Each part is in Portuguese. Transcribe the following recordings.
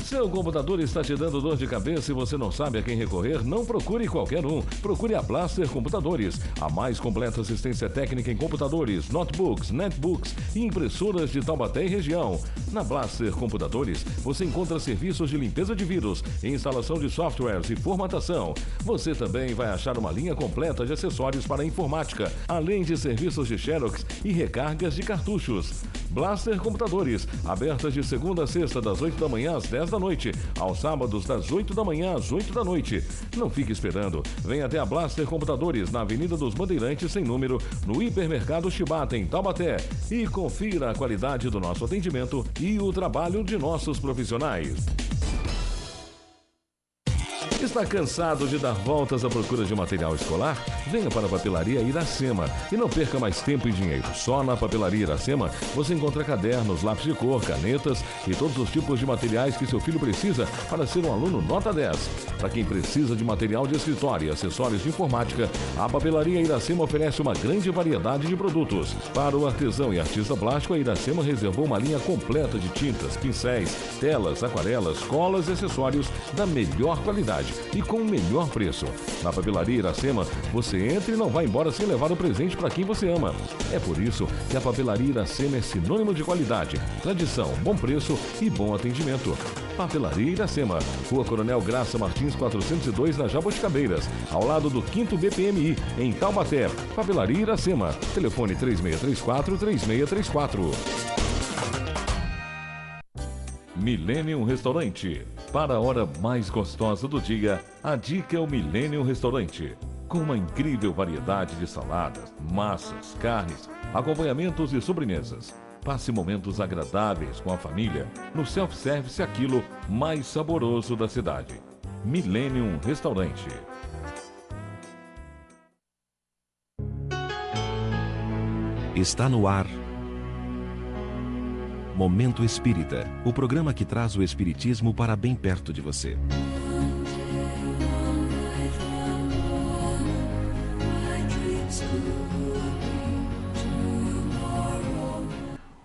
Seu computador está te dando dor de cabeça e você não sabe a quem recorrer? Não procure qualquer um. Procure a Blaster Computadores, a mais completa assistência técnica em computadores, notebooks, netbooks e impressoras de Taubaté e região. Na Blaster Computadores, você encontra serviços de limpeza de vírus, instalação de softwares e formatação. Você também vai achar uma linha completa de acessórios para a informática, além de serviços de xerox e recargas de cartuchos. Blaster Computadores, abertas de segunda a sexta das 8 da manhã às 10 da noite, aos sábados das 8 da manhã às 8 da noite. Não fique esperando, venha até a Blaster Computadores na Avenida dos Bandeirantes sem número, no Hipermercado Chibata em Taubaté, e confira a qualidade do nosso atendimento e o trabalho de nossos profissionais. Está cansado de dar voltas à procura de material escolar? Venha para a Papelaria Iracema e não perca mais tempo e dinheiro. Só na Papelaria Iracema você encontra cadernos, lápis de cor, canetas e todos os tipos de materiais que seu filho precisa para ser um aluno nota 10. Para quem precisa de material de escritório e acessórios de informática, a Papelaria Iracema oferece uma grande variedade de produtos. Para o artesão e artista plástico, a Iracema reservou uma linha completa de tintas, pincéis, telas, aquarelas, colas e acessórios da melhor qualidade e com o melhor preço. Na Papelaria Iracema, você entra e não vai embora sem levar o presente para quem você ama. É por isso que a Papelaria Iracema é sinônimo de qualidade, tradição, bom preço e bom atendimento. Papelaria Iracema, Rua Coronel Graça Martins 402, na Jaboticabeiras, ao lado do 5º BPMI, em Taubaté. Papelaria Iracema, telefone 3634-3634. Millennium Restaurante. Para a hora mais gostosa do dia, a dica é o Millennium Restaurante. Com uma incrível variedade de saladas, massas, carnes, acompanhamentos e sobremesas. Passe momentos agradáveis com a família no self-service, aquilo mais saboroso da cidade. Millennium Restaurante. Está no ar Momento Espírita, o programa que traz o espiritismo para bem perto de você.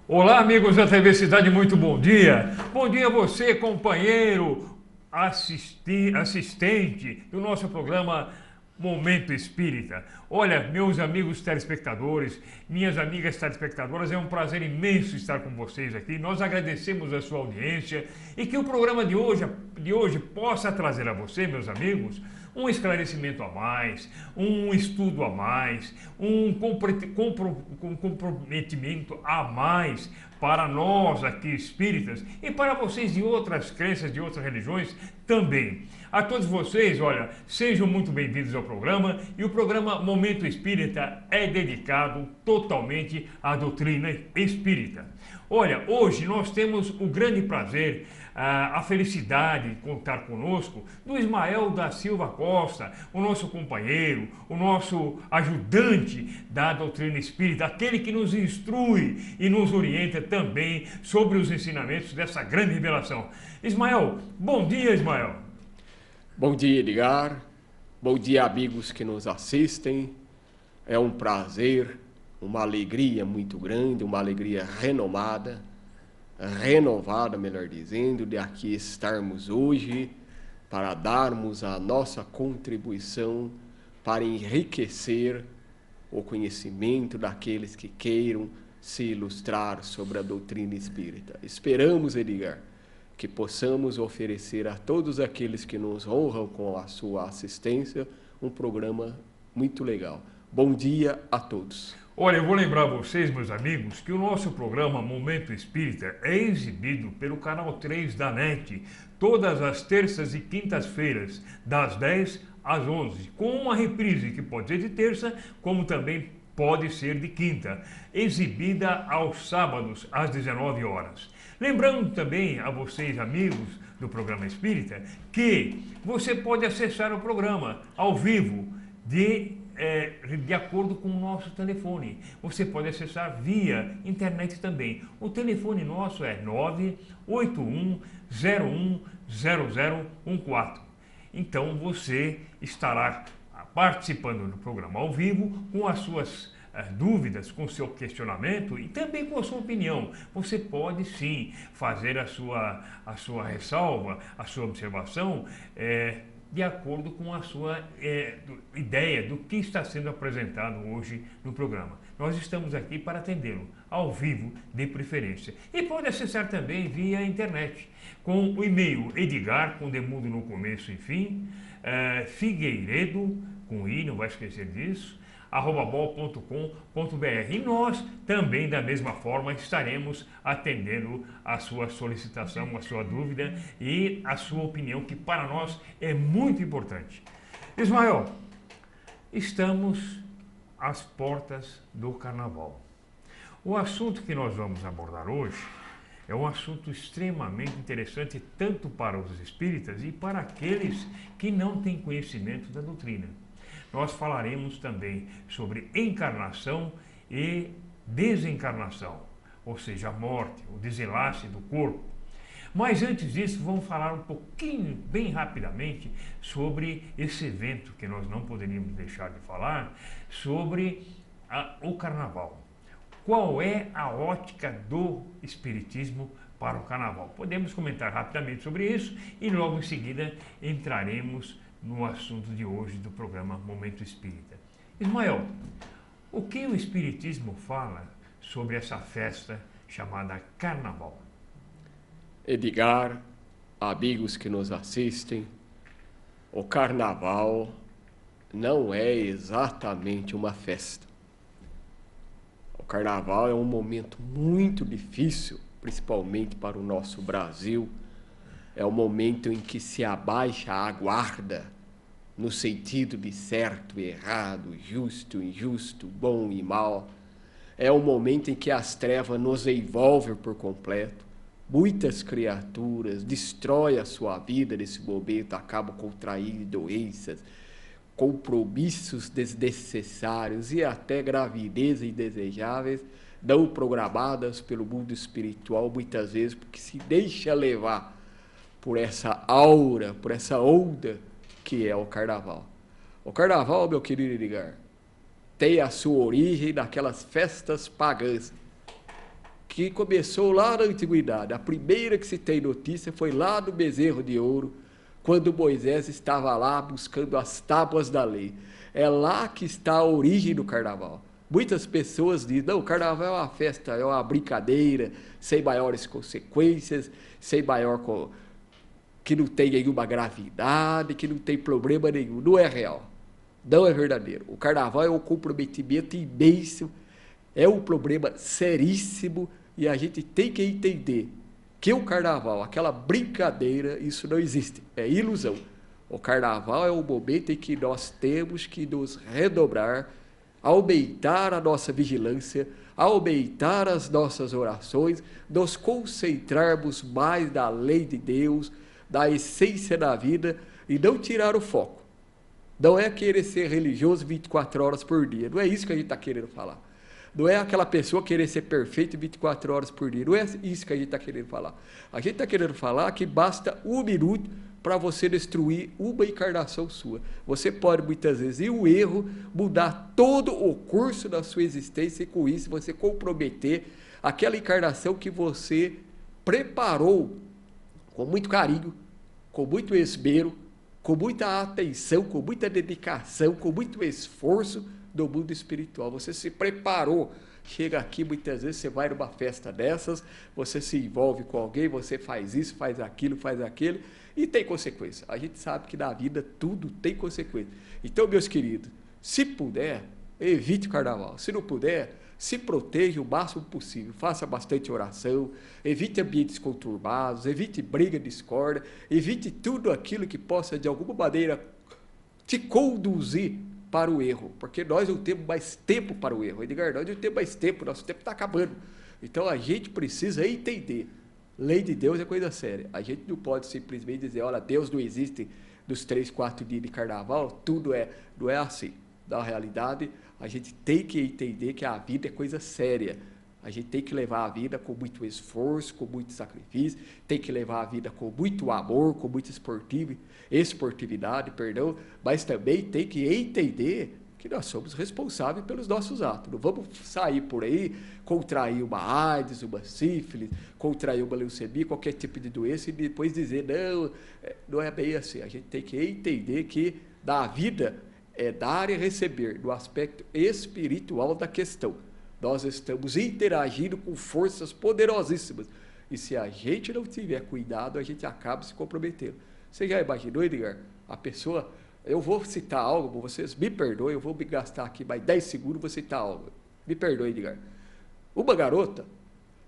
Olá, amigos da TV Cidade, muito bom dia. Bom dia a você, companheiro, assistente do nosso programa Momento Espírita. Olha, meus amigos telespectadores, minhas amigas telespectadoras, é um prazer imenso estar com vocês aqui. Nós agradecemos a sua audiência e que o programa de hoje possa trazer a você, meus amigos, um esclarecimento a mais, um estudo a mais, um comprometimento a mais para nós aqui espíritas e para vocês de outras crenças, de outras religiões também. A todos vocês, olha, sejam muito bem-vindos ao programa, e o programa Momento Espírita é dedicado totalmente à doutrina espírita. Olha, hoje nós temos o grande prazer, a felicidade de contar conosco do Ismael da Silva Costa, o nosso companheiro, o nosso ajudante da doutrina espírita, aquele que nos instrui e nos orienta também sobre os ensinamentos dessa grande revelação. Ismael, bom dia, Ismael. Bom dia, Edgar. Bom dia, amigos que nos assistem. É um prazer, uma alegria muito grande, uma alegria renovada, melhor dizendo, de aqui estarmos hoje para darmos a nossa contribuição para enriquecer o conhecimento daqueles que queiram se ilustrar sobre a doutrina espírita. Esperamos, Edgar, que possamos oferecer a todos aqueles que nos honram com a sua assistência um programa muito legal. Bom dia a todos. Olha, eu vou lembrar vocês, meus amigos, que o nosso programa Momento Espírita é exibido pelo canal 3 da NET, todas as terças e quintas-feiras, das 10 às 11, com uma reprise que pode ser de terça, como também pode ser de quinta, exibida aos sábados, às 19 horas. Lembrando também a vocês, amigos do programa Espírita, que você pode acessar o programa ao vivo de acordo com o nosso telefone. Você pode acessar via internet também. O telefone nosso é 981010014. Então você estará participando do programa ao vivo com as suas dúvidas, com seu questionamento e também com a sua opinião. Você pode sim fazer a sua ressalva, a sua observação de acordo com a sua ideia do que está sendo apresentado hoje no programa. Nós estamos aqui para atendê-lo, ao vivo, de preferência. E pode acessar também via internet, com o e-mail Edgar, com demudo no começo e fim, Figueiredo, com i, não vai esquecer disso, @bol.com.br. E nós também, da mesma forma, estaremos atendendo a sua solicitação, a sua dúvida e a sua opinião, que para nós é muito importante. Ismael, estamos às portas do Carnaval. O assunto que nós vamos abordar hoje é um assunto extremamente interessante, tanto para os espíritas e para aqueles que não têm conhecimento da doutrina. Nós falaremos também sobre encarnação e desencarnação, ou seja, a morte, o desenlace do corpo. Mas antes disso, vamos falar um pouquinho, bem rapidamente, sobre esse evento que nós não poderíamos deixar de falar, sobre o Carnaval. Qual é a ótica do Espiritismo para o Carnaval? Podemos comentar rapidamente sobre isso e logo em seguida entraremos no assunto de hoje do programa Momento Espírita. Ismael, o que o Espiritismo fala sobre essa festa chamada Carnaval? Edgar, amigos que nos assistem, o Carnaval não é exatamente uma festa. O Carnaval é um momento muito difícil, principalmente para o nosso Brasil. É o momento em que se abaixa a guarda no sentido de certo e errado, justo e injusto, bom e mal. É o momento em que as trevas nos envolvem por completo. Muitas criaturas destroem a sua vida nesse momento, acabam contraindo doenças, compromissos desnecessários e até gravidez indesejáveis, não programadas pelo mundo espiritual, muitas vezes porque se deixa levar por essa aura, por essa onda que é o Carnaval. O Carnaval, meu querido Edgar, tem a sua origem naquelas festas pagãs que começou lá na Antiguidade. A primeira que se tem notícia foi lá no Bezerro de Ouro, quando Moisés estava lá buscando as tábuas da lei. É lá que está a origem do Carnaval. Muitas pessoas dizem, não, o Carnaval é uma festa, é uma brincadeira, sem maiores consequências, sem maior... que não tem nenhuma gravidade, que não tem problema nenhum. Não é real. Não é verdadeiro. O Carnaval é um comprometimento imenso, é um problema seríssimo e a gente tem que entender que o Carnaval, aquela brincadeira, isso não existe. É ilusão. O Carnaval é o momento em que nós temos que nos redobrar, aumentar a nossa vigilância, aumentar as nossas orações, nos concentrarmos mais na lei de Deus, da essência da vida e não tirar o foco. Não é querer ser religioso 24 horas por dia. Não é isso que a gente está querendo falar. Não é aquela pessoa querer ser perfeito 24 horas por dia. Não é isso que a gente está querendo falar. A gente está querendo falar que basta 1 minuto para você destruir uma encarnação sua. Você pode, muitas vezes, em um erro, mudar todo o curso da sua existência e, com isso, você comprometer aquela encarnação que você preparou com muito carinho, com muito esmero, com muita atenção, com muita dedicação, com muito esforço do mundo espiritual. Você se preparou. Chega aqui, muitas vezes, você vai numa festa dessas, você se envolve com alguém, você faz isso, faz aquilo, e tem consequência. A gente sabe que na vida tudo tem consequência. Então, meus queridos, se puder, evite o Carnaval. Se não puder, se proteja o máximo possível, faça bastante oração, evite ambientes conturbados, evite briga, discórdia, evite tudo aquilo que possa, de alguma maneira, te conduzir para o erro, porque nós não temos mais tempo para o erro. Edgar, nós não temos mais tempo, nosso tempo está acabando. Então, a gente precisa entender. Lei de Deus é coisa séria. A gente não pode simplesmente dizer, olha, Deus não existe nos 3, 4 dias de Carnaval, não é assim. Na realidade, a gente tem que entender que a vida é coisa séria. A gente tem que levar a vida com muito esforço, com muito sacrifício, tem que levar a vida com muito amor, com muita esportividade, mas também tem que entender que nós somos responsáveis pelos nossos atos. Não vamos sair por aí, contrair uma AIDS, uma sífilis, contrair uma leucemia, qualquer tipo de doença e depois dizer, não, não é bem assim. A gente tem que entender que na vida é dar e receber, no aspecto espiritual da questão. Nós estamos interagindo com forças poderosíssimas. E se a gente não tiver cuidado, a gente acaba se comprometendo. Você já imaginou, Edgar? A pessoa... Eu vou citar algo, vocês me perdoem, eu vou me gastar aqui mais 10 segundos, vou citar algo. Me perdoe, Edgar. Uma garota,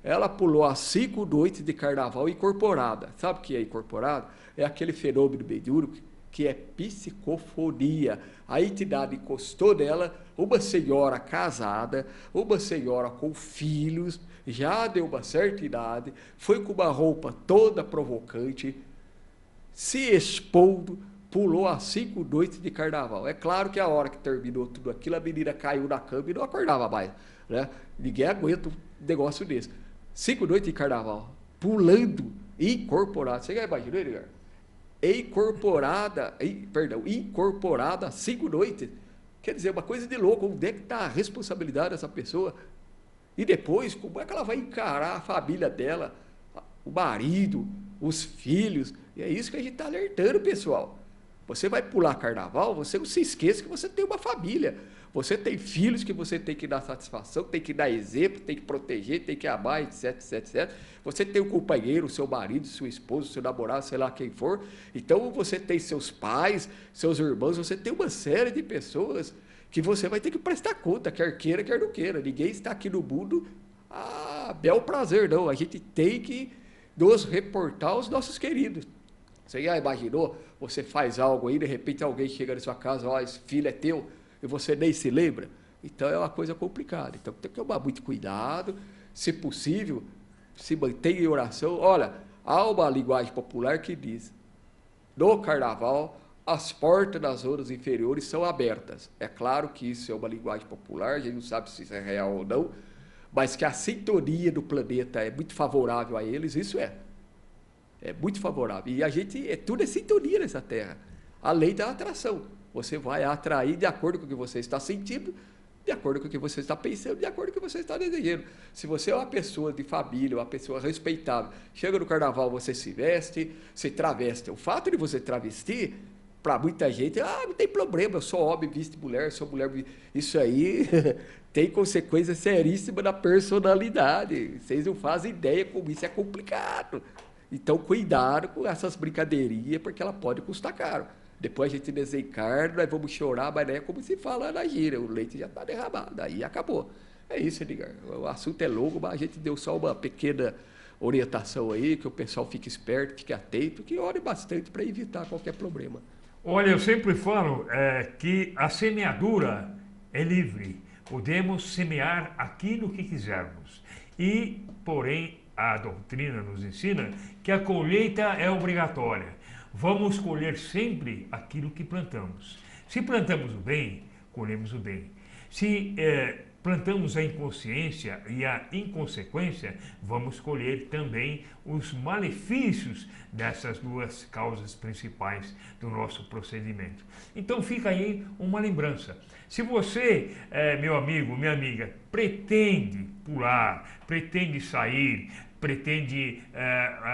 ela pulou as 5 noites de carnaval incorporada. Sabe o que é incorporada? É aquele fenômeno bem duro que é psicofonia. A entidade encostou nela, uma senhora casada, uma senhora com filhos, já deu uma certa idade, foi com uma roupa toda provocante, se expondo, pulou as 5 noites de carnaval. É claro que a hora que terminou tudo aquilo, a menina caiu na cama e não acordava mais, né? Ninguém aguenta um negócio desse. 5 noites de carnaval, pulando, incorporada. Você já imaginou, Edgar? Incorporada 5 noites. Quer dizer, uma coisa de louco. Onde é que está a responsabilidade dessa pessoa? E depois, como é que ela vai encarar a família dela, o marido, os filhos? E é isso que a gente está alertando, pessoal. Você vai pular carnaval, você não se esqueça que você tem uma família. Você tem filhos que você tem que dar satisfação, tem que dar exemplo, tem que proteger, tem que amar, etc, etc, etc. Você tem um companheiro, seu marido, sua esposa, seu namorado, sei lá quem for. Então você tem seus pais, seus irmãos, você tem uma série de pessoas que você vai ter que prestar conta, quer queira, quer não queira. Ninguém está aqui no mundo a bel prazer, não. A gente tem que nos reportar aos nossos queridos. Você já imaginou? Você faz algo aí, de repente alguém chega na sua casa, ó, esse filho é teu, e você nem se lembra? Então é uma coisa complicada. Então tem que tomar muito cuidado, se possível, se mantenha em oração. Olha, há uma linguagem popular que diz, no carnaval, as portas das zonas inferiores são abertas. É claro que isso é uma linguagem popular, a gente não sabe se isso é real ou não, mas que a sintonia do planeta é muito favorável a eles, isso é. É muito favorável. E a gente, tudo é sintonia nessa terra. A lei da atração. Você vai atrair de acordo com o que você está sentindo, de acordo com o que você está pensando, de acordo com o que você está desejando. Se você é uma pessoa de família, uma pessoa respeitável, chega no carnaval, você se veste, se traveste. O fato de você travestir, para muita gente, não tem problema, eu sou homem, visto mulher, sou mulher. Isso aí tem consequência seríssima na personalidade. Vocês não fazem ideia como isso é complicado. Então, cuidado com essas brincadeirinhas, porque ela pode custar caro. Depois a gente desencarna, nós vamos chorar, mas não é como se fala na gíria, o leite já está derramado, aí acabou. É isso, Edgar. O assunto é longo, mas a gente deu só uma pequena orientação aí, que o pessoal fique esperto, fique atento, que ore bastante para evitar qualquer problema. Olha, eu sempre falo que a semeadura é livre. Podemos semear aquilo que quisermos. E, porém, a doutrina nos ensina que a colheita é obrigatória. Vamos colher sempre aquilo que plantamos. Se plantamos o bem, colhemos o bem. Se plantamos a inconsciência e a inconsequência, vamos colher também os malefícios dessas duas causas principais do nosso procedimento. Então fica aí uma lembrança. Se você, meu amigo, minha amiga, pretende pular, pretende sair, pretende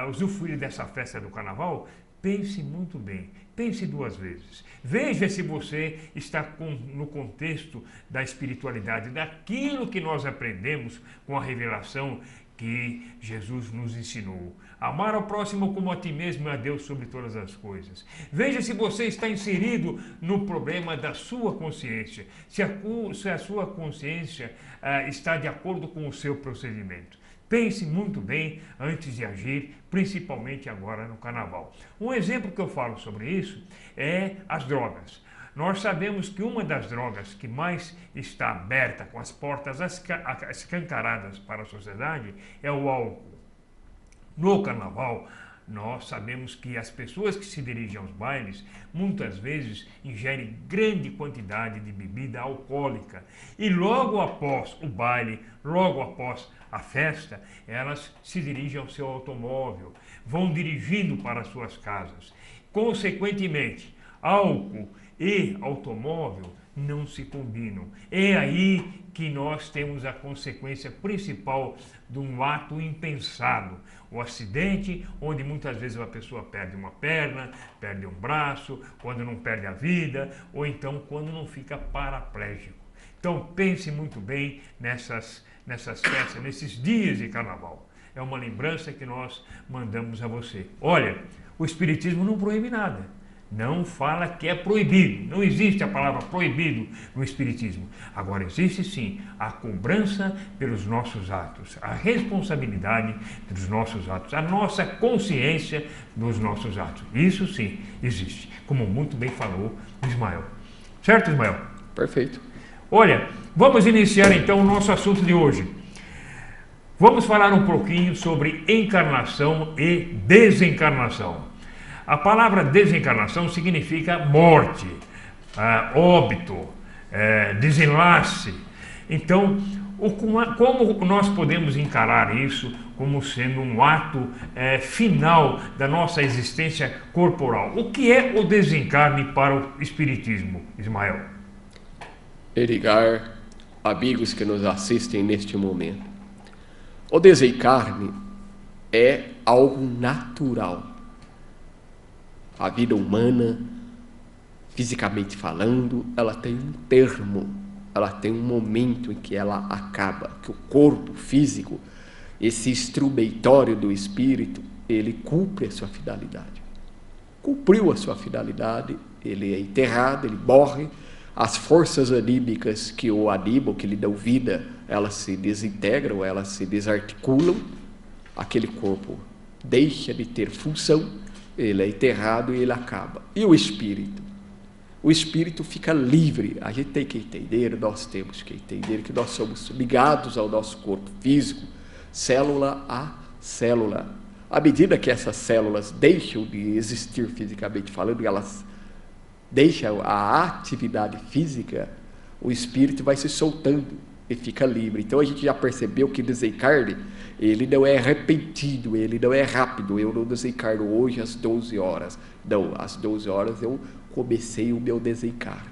usufruir dessa festa do carnaval, pense muito bem, pense 2 vezes. Veja se você está no contexto da espiritualidade, daquilo que nós aprendemos com a revelação que Jesus nos ensinou. Amar ao próximo como a ti mesmo e a Deus sobre todas as coisas. Veja se você está inserido no problema da sua consciência, se a sua consciência está de acordo com o seu procedimento. Pense muito bem antes de agir, principalmente agora no carnaval. Um exemplo que eu falo sobre isso é as drogas. Nós sabemos que uma das drogas que mais está aberta, com as portas escancaradas para a sociedade, é o álcool. No carnaval, nós sabemos que as pessoas que se dirigem aos bailes, muitas vezes ingerem grande quantidade de bebida alcoólica. E logo após o baile, logo após a festa, elas se dirigem ao seu automóvel, vão dirigindo para suas casas. Consequentemente, álcool e automóvel não se combinam. É aí que nós temos a consequência principal de um ato impensado. O acidente, onde muitas vezes a pessoa perde uma perna, perde um braço, quando não perde a vida, ou então quando não fica paraplégico. Então pense muito bem nessas festas, nesses dias de carnaval. É uma lembrança que nós mandamos a você. Olha, o Espiritismo não proíbe nada. Não fala que é proibido. Não existe a palavra proibido no Espiritismo. Agora existe sim a cobrança pelos nossos atos, a responsabilidade dos nossos atos, a nossa consciência dos nossos atos. Isso sim existe, como muito bem falou o Ismael. Certo, Ismael? Perfeito. Olha, vamos iniciar então o nosso assunto de hoje. Vamos falar um pouquinho sobre encarnação e desencarnação. A palavra desencarnação significa morte, óbito, desenlace. Então, como nós podemos encarar isso como sendo um ato final da nossa existência corporal? O que é o desencarne para o Espiritismo, Ismael? Edgar, amigos que nos assistem neste momento, o desencarne é algo natural. A vida humana, fisicamente falando, ela tem um termo, ela tem um momento em que ela acaba, que o corpo físico, esse instrumentório do espírito, ele cumpre a sua finalidade. Cumpriu a sua finalidade, ele é enterrado, ele morre, as forças anímicas que o animam, que lhe dão vida, elas se desintegram, elas se desarticulam, aquele corpo deixa de ter função, ele é enterrado e ele acaba. E o espírito? O espírito fica livre. A gente tem que entender, nós temos que entender que nós somos ligados ao nosso corpo físico, célula a célula. À medida que essas células deixam de existir fisicamente falando, elas deixam a atividade física, o espírito vai se soltando e fica livre. Então a gente já percebeu que desencarne, ele não é repentino, ele não é rápido. Eu não desencarno hoje às 12 horas. Não, às 12 horas eu comecei o meu desencarne.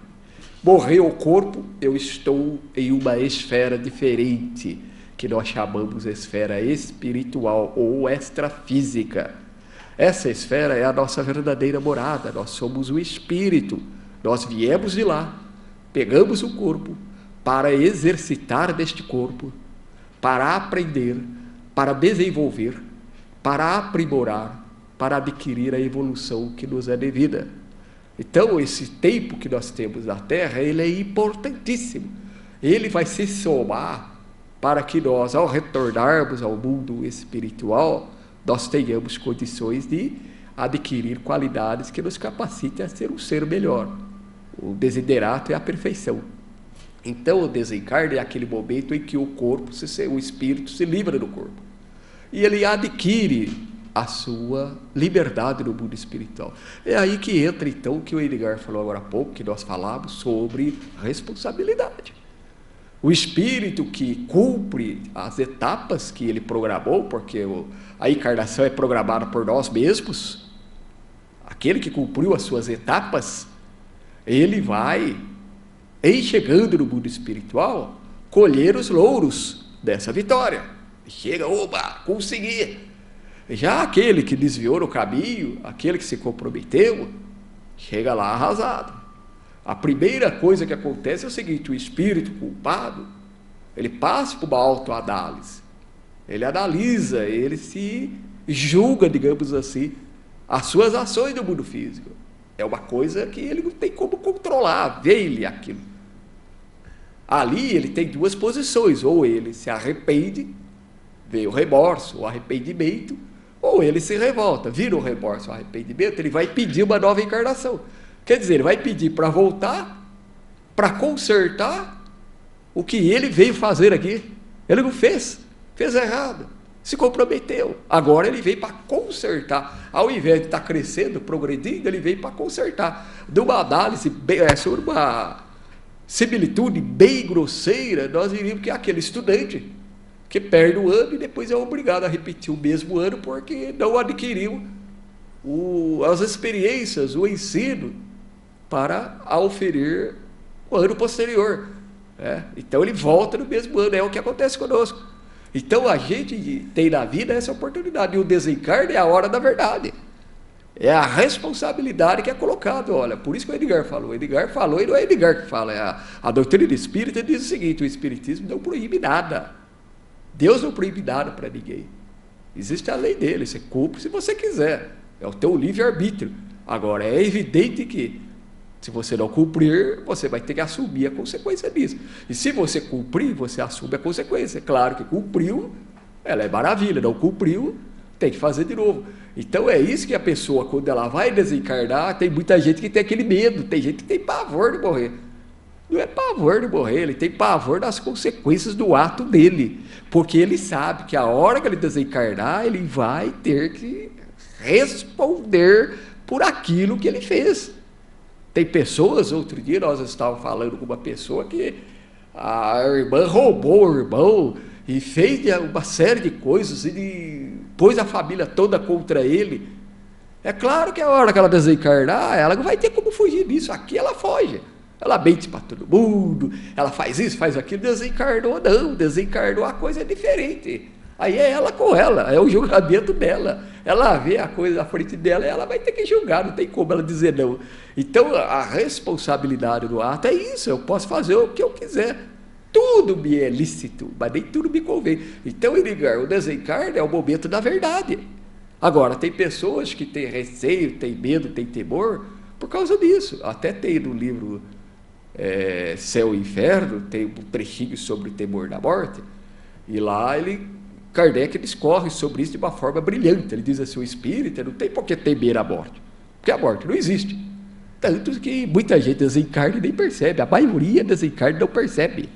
Morreu o corpo, eu estou em uma esfera diferente, que nós chamamos de esfera espiritual ou extrafísica. Essa esfera é a nossa verdadeira morada, nós somos o espírito. Nós viemos de lá, pegamos o corpo para exercitar deste corpo, para aprender, para desenvolver, para aprimorar, para adquirir a evolução que nos é devida. Então, esse tempo que nós temos na Terra, ele é importantíssimo. Ele vai se somar para que nós, ao retornarmos ao mundo espiritual, nós tenhamos condições de adquirir qualidades que nos capacitem a ser um ser melhor. O desiderato é a perfeição. Então, o desencarne é aquele momento em que o corpo, o espírito se livra do corpo. E ele adquire a sua liberdade no mundo espiritual. É aí que entra, então, o que o Edgar falou agora há pouco, que nós falamos sobre responsabilidade. O espírito que cumpre as etapas que ele programou, porque a encarnação é programada por nós mesmos, aquele que cumpriu as suas etapas, ele vai, em chegando no mundo espiritual, colher os louros dessa vitória. Chega, oba, consegui. Já aquele que desviou no caminho, aquele que se comprometeu, chega lá arrasado. A primeira coisa que acontece é o seguinte: o espírito culpado, ele passa por uma autoanálise. Ele analisa, ele se julga, digamos assim, as suas ações no mundo físico. É uma coisa que ele não tem como controlar, vê-lhe aquilo. Ali ele tem duas posições: ou ele se arrepende, vê o remorso, o arrependimento, ou ele se revolta, vira o remorso, o arrependimento, ele vai pedir uma nova encarnação. Quer dizer, ele vai pedir para voltar, para consertar o que ele veio fazer aqui. Ele não fez errado, se comprometeu. Agora ele veio para consertar. Ao invés de estar crescendo, progredindo, ele veio para consertar. De uma análise, sobre uma similitude bem grosseira, nós diríamos que é aquele estudante que perde o ano e depois é obrigado a repetir o mesmo ano porque não adquiriu as experiências, o ensino para auferir o ano posterior. Então ele volta no mesmo ano, é o que acontece conosco. Então a gente tem na vida essa oportunidade, e o desencarne é a hora da verdade. É a responsabilidade que é colocada. Olha, por isso que o Edgar falou e não é Edgar que fala. A doutrina espírita diz o seguinte: o espiritismo não proíbe nada. Deus não proíbe nada para ninguém. Existe a lei dele, você cumpre se você quiser. É o teu livre-arbítrio. Agora, é evidente que se você não cumprir, você vai ter que assumir a consequência disso. E se você cumprir, você assume a consequência. Claro que cumpriu, ela é maravilha. Não cumpriu, tem que fazer de novo. Então é isso que a pessoa, quando ela vai desencarnar, tem muita gente que tem aquele medo, tem gente que tem pavor de morrer. Não é pavor de morrer, ele tem pavor das consequências do ato dele. Porque ele sabe que a hora que ele desencarnar, ele vai ter que responder por aquilo que ele fez. Tem pessoas, outro dia nós estávamos falando com uma pessoa que a irmã roubou o irmão e fez uma série de coisas e pôs a família toda contra ele. É claro que a hora que ela desencarnar, ela não vai ter como fugir disso. Aqui ela foge. Ela mente para todo mundo, ela faz isso, faz aquilo. Desencarnou, não. Desencarnou, a coisa é diferente. Aí é ela com ela, é o julgamento dela. Ela vê a coisa à frente dela e ela vai ter que julgar, não tem como ela dizer não. Então a responsabilidade do ato é isso: eu posso fazer o que eu quiser. Tudo me é lícito, mas nem tudo me convém. Então, Edgar, o desencarne é o momento da verdade. Agora, tem pessoas que têm receio, têm medo, têm temor por causa disso. Até tem no livro Céu e Inferno, tem um trechinho sobre o temor da morte, e lá Kardec discorre sobre isso de uma forma brilhante. Ele diz assim: o espírita não tem por que temer a morte, porque a morte não existe. Tanto que muita gente desencarna e nem percebe, a maioria desencarna e não percebe.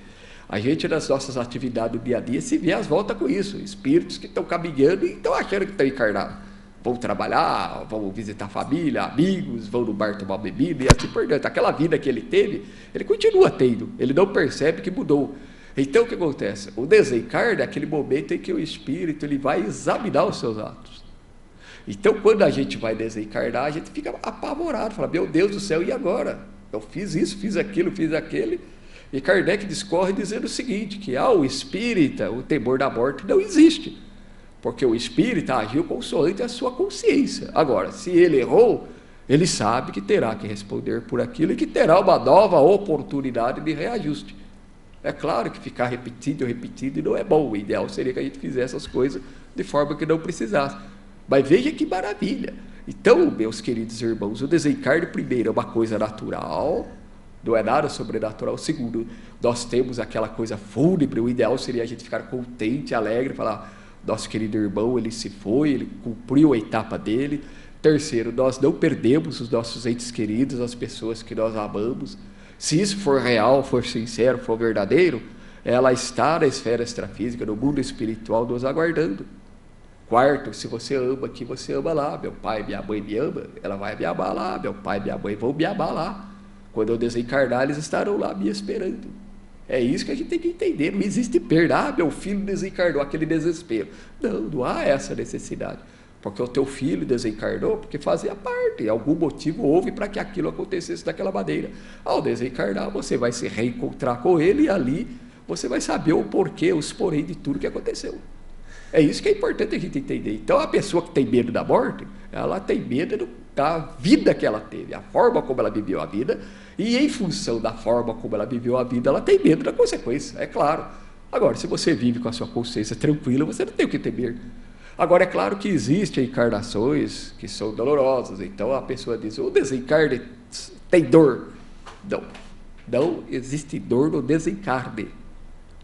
A gente, nas nossas atividades do dia a dia, se vê às voltas com isso. Espíritos que estão caminhando e estão achando que estão encarnados. Vão trabalhar, vão visitar a família, amigos, vão no bar tomar bebida e assim por diante. Aquela vida que ele teve, ele continua tendo. Ele não percebe que mudou. Então, o que acontece? O desencarne é aquele momento em que o espírito ele vai examinar os seus atos. Então, quando a gente vai desencarnar, a gente fica apavorado. Fala: meu Deus do céu, e agora? Eu fiz isso, fiz aquilo, fiz aquele. E Kardec discorre dizendo o seguinte: que ao espírita o temor da morte não existe, porque o espírita agiu consoante a sua consciência. Agora, se ele errou, ele sabe que terá que responder por aquilo e que terá uma nova oportunidade de reajuste. É claro que ficar repetindo não é bom. O ideal seria que a gente fizesse as coisas de forma que não precisasse. Mas veja que maravilha. Então, meus queridos irmãos, o desencarne, primeiro, é uma coisa natural, não é nada sobrenatural. Segundo, nós temos aquela coisa fúnebre. O ideal seria a gente ficar contente, alegre, falar: nosso querido irmão, ele se foi, ele cumpriu a etapa dele. Terceiro, nós não perdemos os nossos entes queridos, as pessoas que nós amamos. Se isso for real, for sincero, for verdadeiro, ela está na esfera extrafísica, no mundo espiritual, nos aguardando. Quarto, se você ama aqui, você ama lá. Meu pai e minha mãe me amam, ela vai me amar lá. Meu pai e minha mãe vão me amar lá. Quando eu desencarnar, eles estarão lá me esperando. É isso que a gente tem que entender. Não existe perda. Meu filho desencarnou, aquele desespero. Não há essa necessidade. Porque o teu filho desencarnou porque fazia parte. Algum motivo houve para que aquilo acontecesse daquela maneira. Ao desencarnar, você vai se reencontrar com ele e ali você vai saber o porquê, os porém de tudo que aconteceu. É isso que é importante a gente entender. Então, a pessoa que tem medo da morte, ela tem medo da vida que ela teve, a forma como ela viveu a vida, e em função da forma como ela viveu a vida, ela tem medo da consequência, é claro. Agora, se você vive com a sua consciência tranquila, você não tem o que temer. Agora, é claro que existem encarnações que são dolorosas. Então, a pessoa diz: o desencarne tem dor. Não existe dor no desencarne.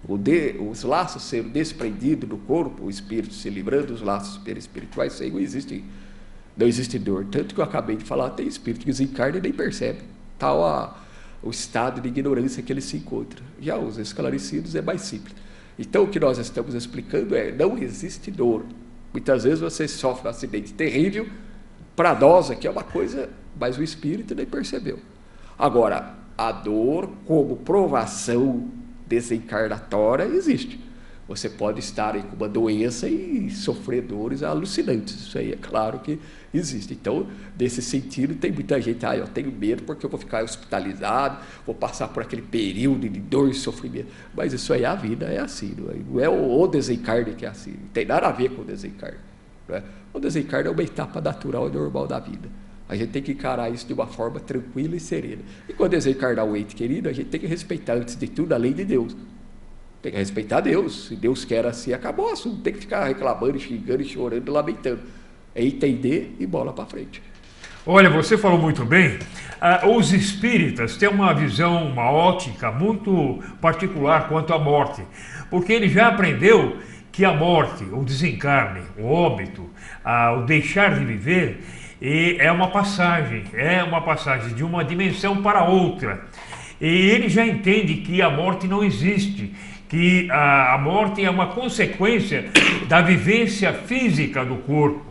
Os laços sendo desprendidos do corpo, o espírito se livrando dos laços perispirituais, não existe dor. Tanto que eu acabei de falar, tem espírito que desencarna e nem percebe. Tal o estado de ignorância que ele se encontra. Já os esclarecidos é mais simples. Então, o que nós estamos explicando é: não existe dor. Muitas vezes você sofre um acidente terrível, para nós aqui é uma coisa, mas o espírito nem percebeu. Agora, a dor como provação desencarnatória existe. Você pode estar aí com uma doença e sofrer dores alucinantes. Isso aí é claro que existe. Então, nesse sentido, tem muita gente, eu tenho medo porque eu vou ficar hospitalizado, vou passar por aquele período de dor e sofrimento. Mas isso aí, a vida é assim, não é o desencarne que é assim. Não tem nada a ver com o desencarne. Não é? O desencarne é uma etapa natural e normal da vida. A gente tem que encarar isso de uma forma tranquila e serena. E quando desencarnar o ente querido, a gente tem que respeitar, antes de tudo, a lei de Deus. Tem que respeitar Deus. Se Deus quer assim, acabou o assunto. Tem que ficar reclamando, xingando, chorando, lamentando. É entender e bola para frente. Olha, você falou muito bem. Os espíritas têm uma visão, uma ótica muito particular quanto à morte. Porque ele já aprendeu que a morte, o desencarne, o óbito, o deixar de viver, é uma passagem de uma dimensão para outra. E ele já entende que a morte não existe, que a morte é uma consequência da vivência física do corpo.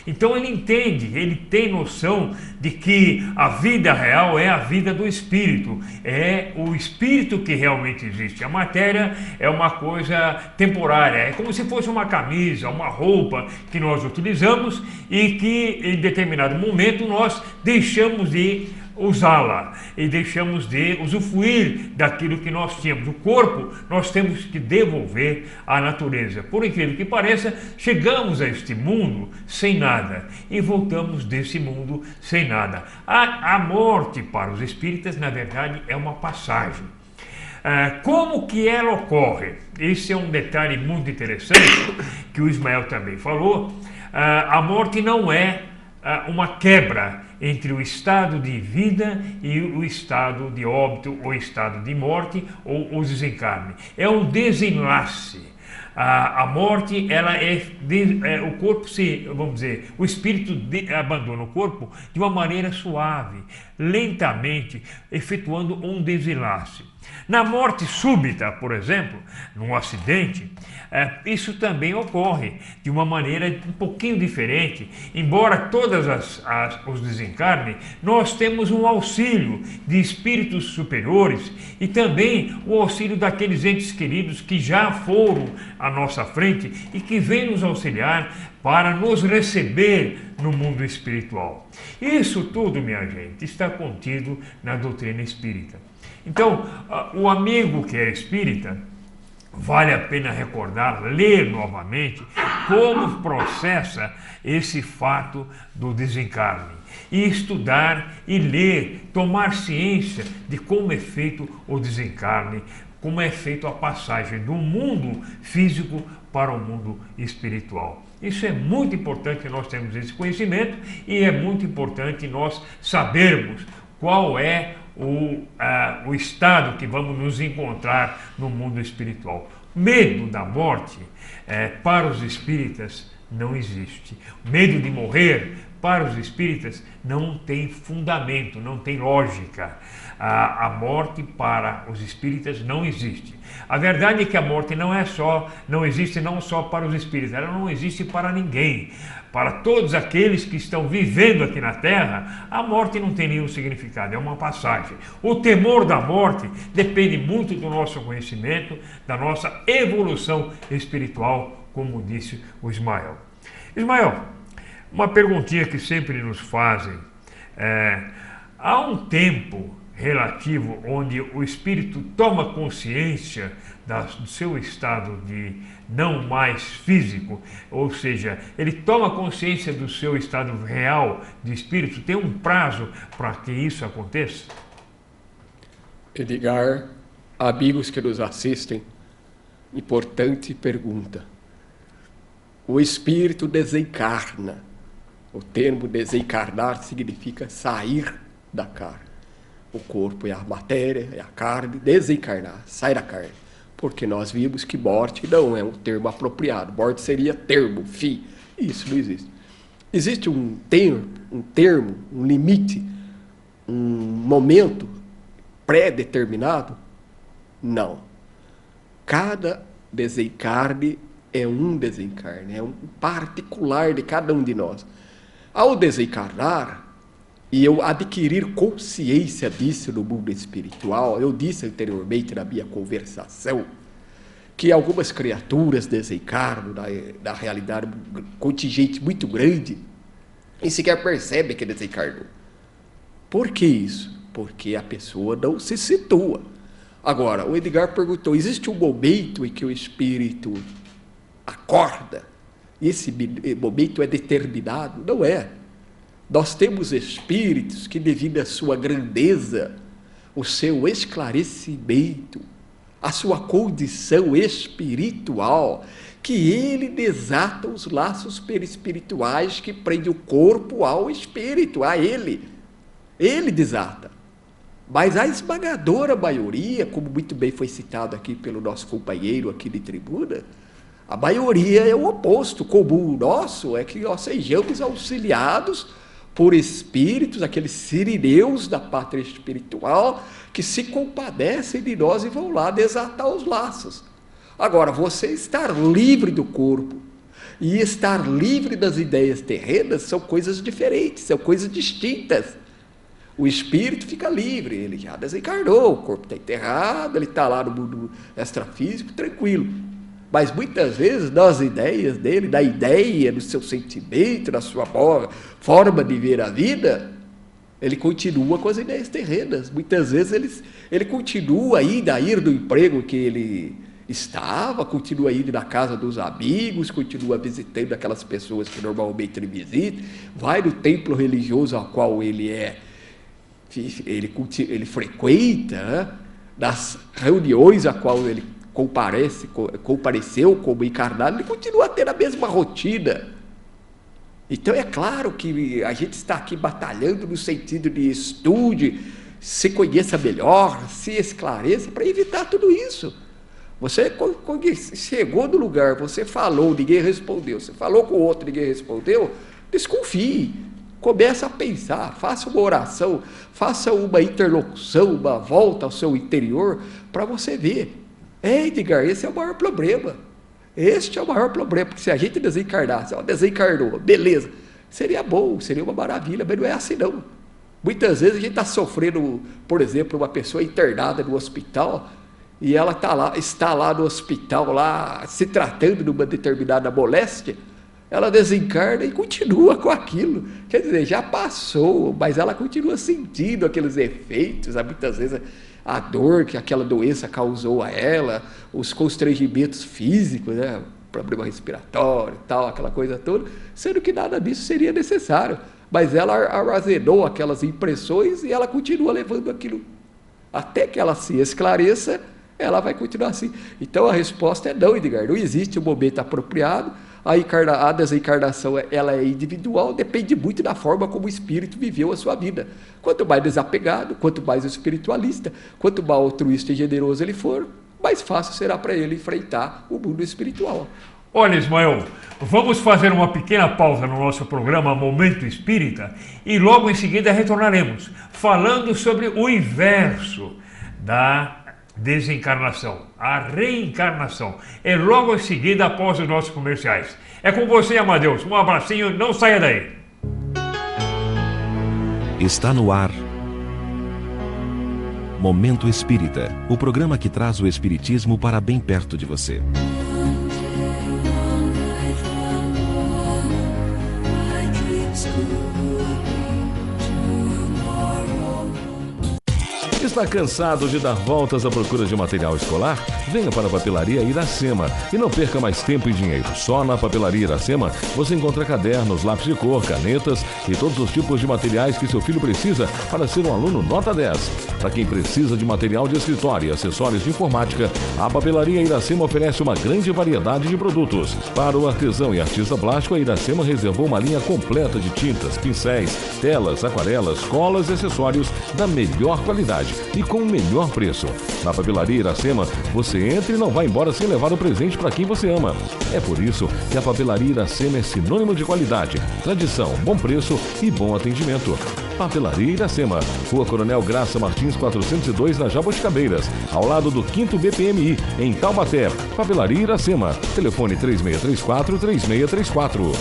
Então ele entende, ele tem noção de que a vida real é a vida do espírito, é o espírito que realmente existe. A matéria é uma coisa temporária, é como se fosse uma camisa, uma roupa que nós utilizamos e que em determinado momento nós deixamos de usá-la e deixamos de usufruir daquilo que nós tínhamos. O corpo nós temos que devolver à natureza. Por incrível que pareça, chegamos a este mundo sem nada e voltamos desse mundo sem nada. A morte para os espíritas, na verdade, é uma passagem. Como que ela ocorre? Esse é um detalhe muito interessante que o Ismael também falou. A morte não é uma quebra entre o estado de vida e o estado de óbito, ou estado de morte, ou o desencarne. É um desenlace. A morte, ela o corpo vamos dizer, o espírito abandona o corpo de uma maneira suave, lentamente, efetuando um desenlace. Na morte súbita, por exemplo, num acidente, isso também ocorre de uma maneira um pouquinho diferente. Embora todas os desencarnes, nós temos um auxílio de espíritos superiores e também o auxílio daqueles entes queridos que já foram à nossa frente e que vêm nos auxiliar para nos receber no mundo espiritual. Isso tudo, minha gente, está contido na doutrina espírita. Então, o amigo que é espírita, vale a pena recordar, ler novamente como processa esse fato do desencarne. E estudar e ler, tomar ciência de como é feito o desencarne, como é feita a passagem do mundo físico para o mundo espiritual. Isso é muito importante que nós tenhamos esse conhecimento e é muito importante nós sabermos qual é o estado que vamos nos encontrar no mundo espiritual. Medo da morte, para os espíritas, não existe. Medo de morrer, para os espíritas, não tem fundamento, não tem lógica. A morte para os espíritas não existe. A verdade é que a morte não existe não só para os espíritas, ela não existe para ninguém. Para todos aqueles que estão vivendo aqui na Terra, a morte não tem nenhum significado, é uma passagem. O temor da morte depende muito do nosso conhecimento, da nossa evolução espiritual, como disse o Ismael. Ismael, uma perguntinha que sempre nos fazem. Há um tempo relativo onde o espírito toma consciência do seu estado de não mais físico, ou seja, ele toma consciência do seu estado real de espírito. Tem um prazo para que isso aconteça? Edgar, amigos que nos assistem, importante pergunta. O espírito desencarna. O termo desencarnar significa sair da carne. O corpo é a matéria, é a carne, desencarnar, sai da carne. Porque nós vimos que morte não é um termo apropriado. Morte seria termo, fim. Isso não existe. Existe um termo, um limite, um momento pré-determinado? Não. Cada desencarne é um desencarne, é um particular de cada um de nós. Ao desencarnar, e eu adquirir consciência disso no mundo espiritual, eu disse anteriormente na minha conversação, que algumas criaturas desencarnam na realidade, um contingente muito grande, e sequer percebe que desencarnou. Por que isso? Porque a pessoa não se situa. Agora, o Edgar perguntou, existe um momento em que o espírito acorda? E esse momento é determinado? Não é. Nós temos espíritos que, devido à sua grandeza, o seu esclarecimento, a sua condição espiritual, que ele desata os laços perispirituais que prendem o corpo ao espírito, a ele. Ele desata. Mas a esmagadora maioria, como muito bem foi citado aqui pelo nosso companheiro aqui de tribuna, a maioria é o oposto. Comum nosso é que nós sejamos auxiliados por espíritos, aqueles sirineus da pátria espiritual, que se compadecem de nós e vão lá desatar os laços. Agora, você estar livre do corpo e estar livre das ideias terrenas são coisas diferentes, são coisas distintas. O espírito fica livre, ele já desencarnou, o corpo está enterrado, ele está lá no mundo extrafísico, tranquilo. Mas muitas vezes, nas ideias dele, na ideia, no seu sentimento, na sua forma de ver a vida, ele continua com as ideias terrenas. Muitas vezes ele continua ainda a ir do emprego que ele estava, continua indo na casa dos amigos, continua visitando aquelas pessoas que normalmente ele visita, vai no templo religioso ao qual ele frequenta, né? Das reuniões a qual ele compareceu como encarnado, ele continua tendo a mesma rotina. Então é claro que a gente está aqui batalhando no sentido de estude, se conheça melhor, se esclareça, para evitar tudo isso. Você chegou no lugar, você falou, ninguém respondeu, você falou com o outro, ninguém respondeu, desconfie. Começa a pensar, faça uma oração, faça uma interlocução, uma volta ao seu interior, para você ver. Edgar, esse é o maior problema. Este é o maior problema, porque se a gente desencarnasse, desencarnou, beleza, seria bom, seria uma maravilha, mas não é assim não. Muitas vezes a gente está sofrendo, por exemplo, uma pessoa internada no hospital, e ela está lá no hospital, lá, se tratando de uma determinada moléstia, ela desencarna e continua com aquilo. Quer dizer, já passou, mas ela continua sentindo aqueles efeitos, muitas vezes a dor que aquela doença causou a ela, os constrangimentos físicos, né? Problema respiratório e tal, aquela coisa toda, sendo que nada disso seria necessário. Mas ela armazenou aquelas impressões e ela continua levando aquilo. Até que ela se esclareça, ela vai continuar assim. Então a resposta é não, Edgar, não existe um momento apropriado. A desencarnação ela é individual, depende muito da forma como o espírito viveu a sua vida. Quanto mais desapegado, quanto mais espiritualista, quanto mais altruísta e generoso ele for, mais fácil será para ele enfrentar o mundo espiritual. Olha, Ismael, vamos fazer uma pequena pausa no nosso programa Momento Espírita e logo em seguida retornaremos falando sobre o inverso da desencarnação, a reencarnação. É logo em seguida após os nossos comerciais. É com você, Amadeus. Um abracinho, não saia daí. Está no ar Momento Espírita, o programa que traz o espiritismo para bem perto de você. Está cansado de dar voltas à procura de material escolar? Venha para a Papelaria Iracema e não perca mais tempo e dinheiro. Só na Papelaria Iracema você encontra cadernos, lápis de cor, canetas e todos os tipos de materiais que seu filho precisa para ser um aluno nota 10. Para quem precisa de material de escritório e acessórios de informática, a Papelaria Iracema oferece uma grande variedade de produtos. Para o artesão e artista plástico, a Iracema reservou uma linha completa de tintas, pincéis, telas, aquarelas, colas e acessórios da melhor qualidade e com o melhor preço. Na Papelaria Iracema, você entra e não vai embora sem levar o presente para quem você ama. É por isso que a Papelaria Iracema é sinônimo de qualidade, tradição, bom preço e bom atendimento. Papelaria Iracema, Rua Coronel Graça Martins 402, na Jaboticabeiras, ao lado do 5º BPMI, em Taubaté. Papelaria Iracema, telefone 3634-3634.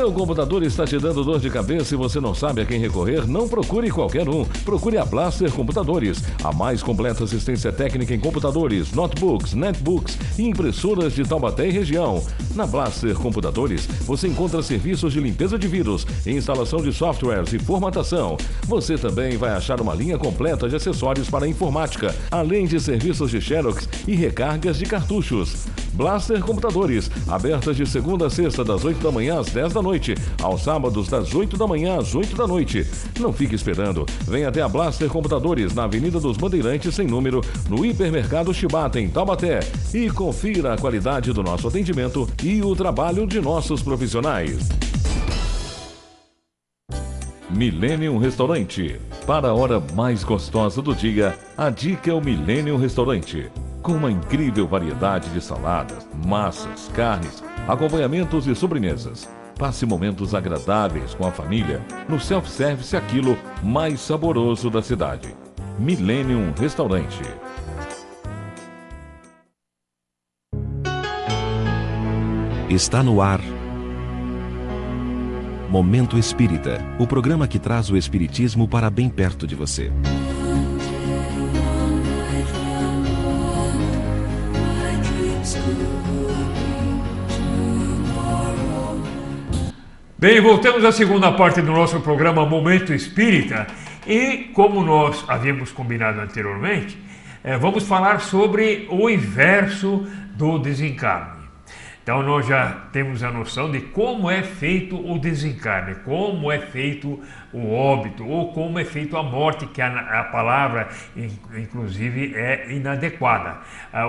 Seu computador está te dando dor de cabeça e você não sabe a quem recorrer? Não procure qualquer um. Procure a Blaster Computadores, a mais completa assistência técnica em computadores, notebooks, netbooks e impressoras de Taubaté e região. Na Blaster Computadores, você encontra serviços de limpeza de vírus, instalação de softwares e formatação. Você também vai achar uma linha completa de acessórios para a informática, além de serviços de xerox e recargas de cartuchos. Blaster Computadores, abertas de segunda a sexta das 8 da manhã às 10 da noite, aos sábados das 8 da manhã às 8 da noite. Não fique esperando, venha até a Blaster Computadores na Avenida dos Bandeirantes sem número, no Hipermercado Chibata em Taubaté, e confira a qualidade do nosso atendimento e o trabalho de nossos profissionais. Millennium Restaurante. Para a hora mais gostosa do dia, a dica é o Millennium Restaurante. Com uma incrível variedade de saladas, massas, carnes, acompanhamentos e sobremesas. Passe momentos agradáveis com a família no self-service aquilo mais saboroso da cidade. Millennium Restaurante. Está no ar Momento Espírita, o programa que traz o espiritismo para bem perto de você. Bem, voltamos à segunda parte do nosso programa Momento Espírita e, como nós havíamos combinado anteriormente, vamos falar sobre o inverso do desencarne. Então nós já temos a noção de como é feito o desencarne, como é feito o óbito ou como é feito a morte, que a palavra inclusive é inadequada.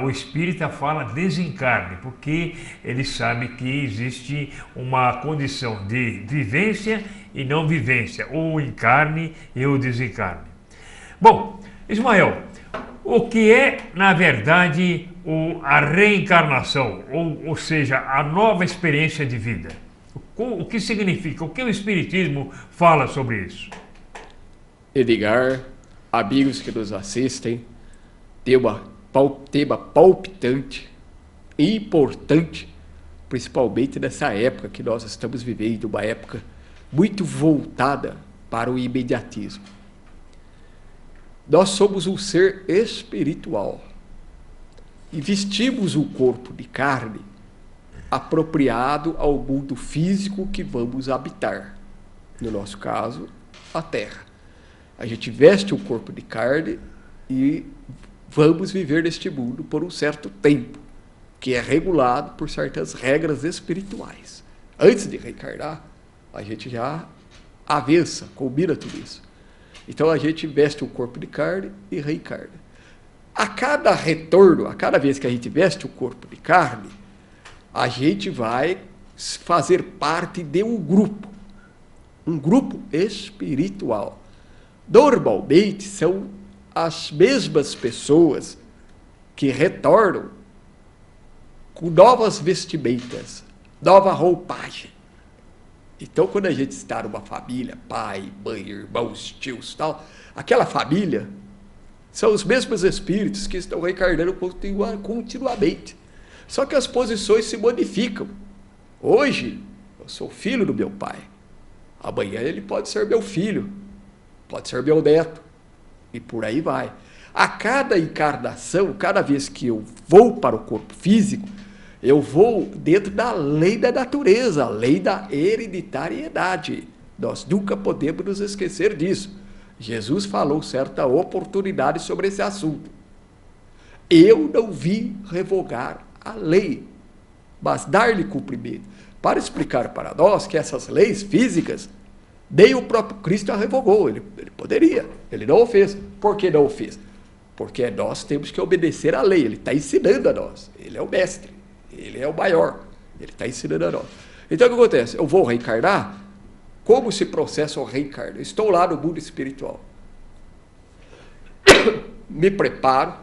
O espírita fala desencarne porque ele sabe que existe uma condição de vivência e não vivência, ou o encarne e o desencarne. Bom, Ismael, o que é, na verdade, a reencarnação, ou seja, a nova experiência de vida? O que significa? O que o Espiritismo fala sobre isso? Edgar, amigos que nos assistem, tema palpitante e importante, principalmente nessa época que nós estamos vivendo, uma época muito voltada para o imediatismo. Nós somos um ser espiritual e vestimos um corpo de carne apropriado ao mundo físico que vamos habitar. No nosso caso, a Terra. A gente veste um corpo de carne e vamos viver neste mundo por um certo tempo, que é regulado por certas regras espirituais. Antes de reencarnar, a gente já avança, combina tudo isso. Então a gente veste um corpo de carne e reencarna. A cada retorno, a cada vez que a gente veste o corpo de carne, a gente vai fazer parte de um grupo espiritual. Normalmente são as mesmas pessoas que retornam com novas vestimentas, nova roupagem. Então, quando a gente está numa família, pai, mãe, irmãos, tios, tal, aquela família são os mesmos espíritos que estão reencarnando continuamente. Só que as posições se modificam. Hoje, eu sou filho do meu pai. Amanhã ele pode ser meu filho, pode ser meu neto, e por aí vai. A cada encarnação, cada vez que eu vou para o corpo físico, eu vou dentro da lei da natureza, a lei da hereditariedade. Nós nunca podemos nos esquecer disso. Jesus falou certa oportunidade sobre esse assunto. Eu não vim revogar a lei, mas dar-lhe cumprimento. Para explicar para nós que essas leis físicas, nem o próprio Cristo a revogou. Ele poderia, ele não o fez. Por que não o fez? Porque nós temos que obedecer à lei. Ele está ensinando a nós. Ele é o mestre, ele é o maior. Ele está ensinando a nós. Então o que acontece? Eu vou reencarnar? Como se processa o reencarno? Eu estou lá no mundo espiritual. Me preparo,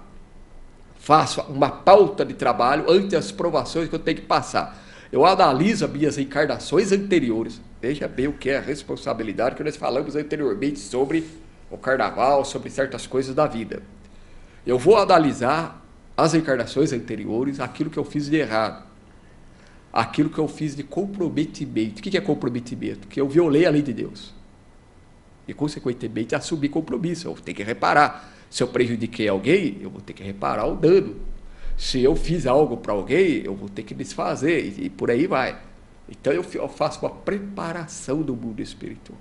faço uma pauta de trabalho ante as provações que eu tenho que passar. Eu analiso as minhas encarnações anteriores. Veja bem o que é a responsabilidade que nós falamos anteriormente sobre o carnaval, sobre certas coisas da vida. Eu vou analisar as encarnações anteriores, aquilo que eu fiz de errado. aquilo que eu fiz de comprometimento. O que é comprometimento? Que eu violei a lei de Deus. E, consequentemente, assumi compromisso. Eu tenho que reparar. Se eu prejudiquei alguém, eu vou ter que reparar o dano. Se eu fiz algo para alguém, eu vou ter que desfazer. E por aí vai. Então, eu faço uma preparação do mundo espiritual.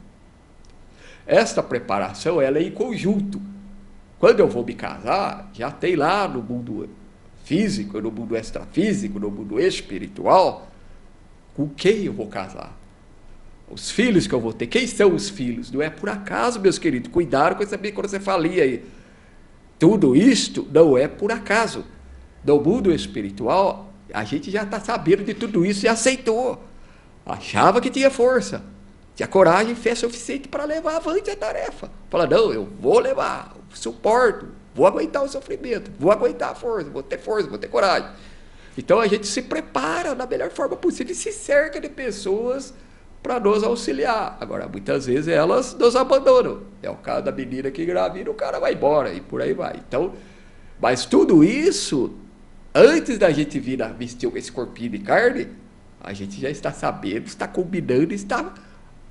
Esta preparação, ela é em conjunto. Quando eu vou me casar, já tem lá no mundo físico, no mundo extrafísico, no mundo espiritual, com quem eu vou casar. Os filhos que eu vou ter. Quem são os filhos? Não é por acaso, meus queridos. Cuidado com isso quando você falia aí. Tudo isto não é por acaso. No mundo espiritual, a gente já está sabendo de tudo isso e aceitou. Achava que tinha força. Tinha coragem e fé suficiente para levar avante a tarefa. Fala, não, eu vou levar, suporto, vou aguentar o sofrimento, vou aguentar a força, vou ter coragem. Então a gente se prepara da melhor forma possível e se cerca de pessoas para nos auxiliar. Agora, muitas vezes elas nos abandonam. É o caso da menina que engravida, o cara vai embora e por aí vai. Então, mas tudo isso, antes da gente vir a vestir esse corpinho de carne, a gente já está sabendo, está combinando, está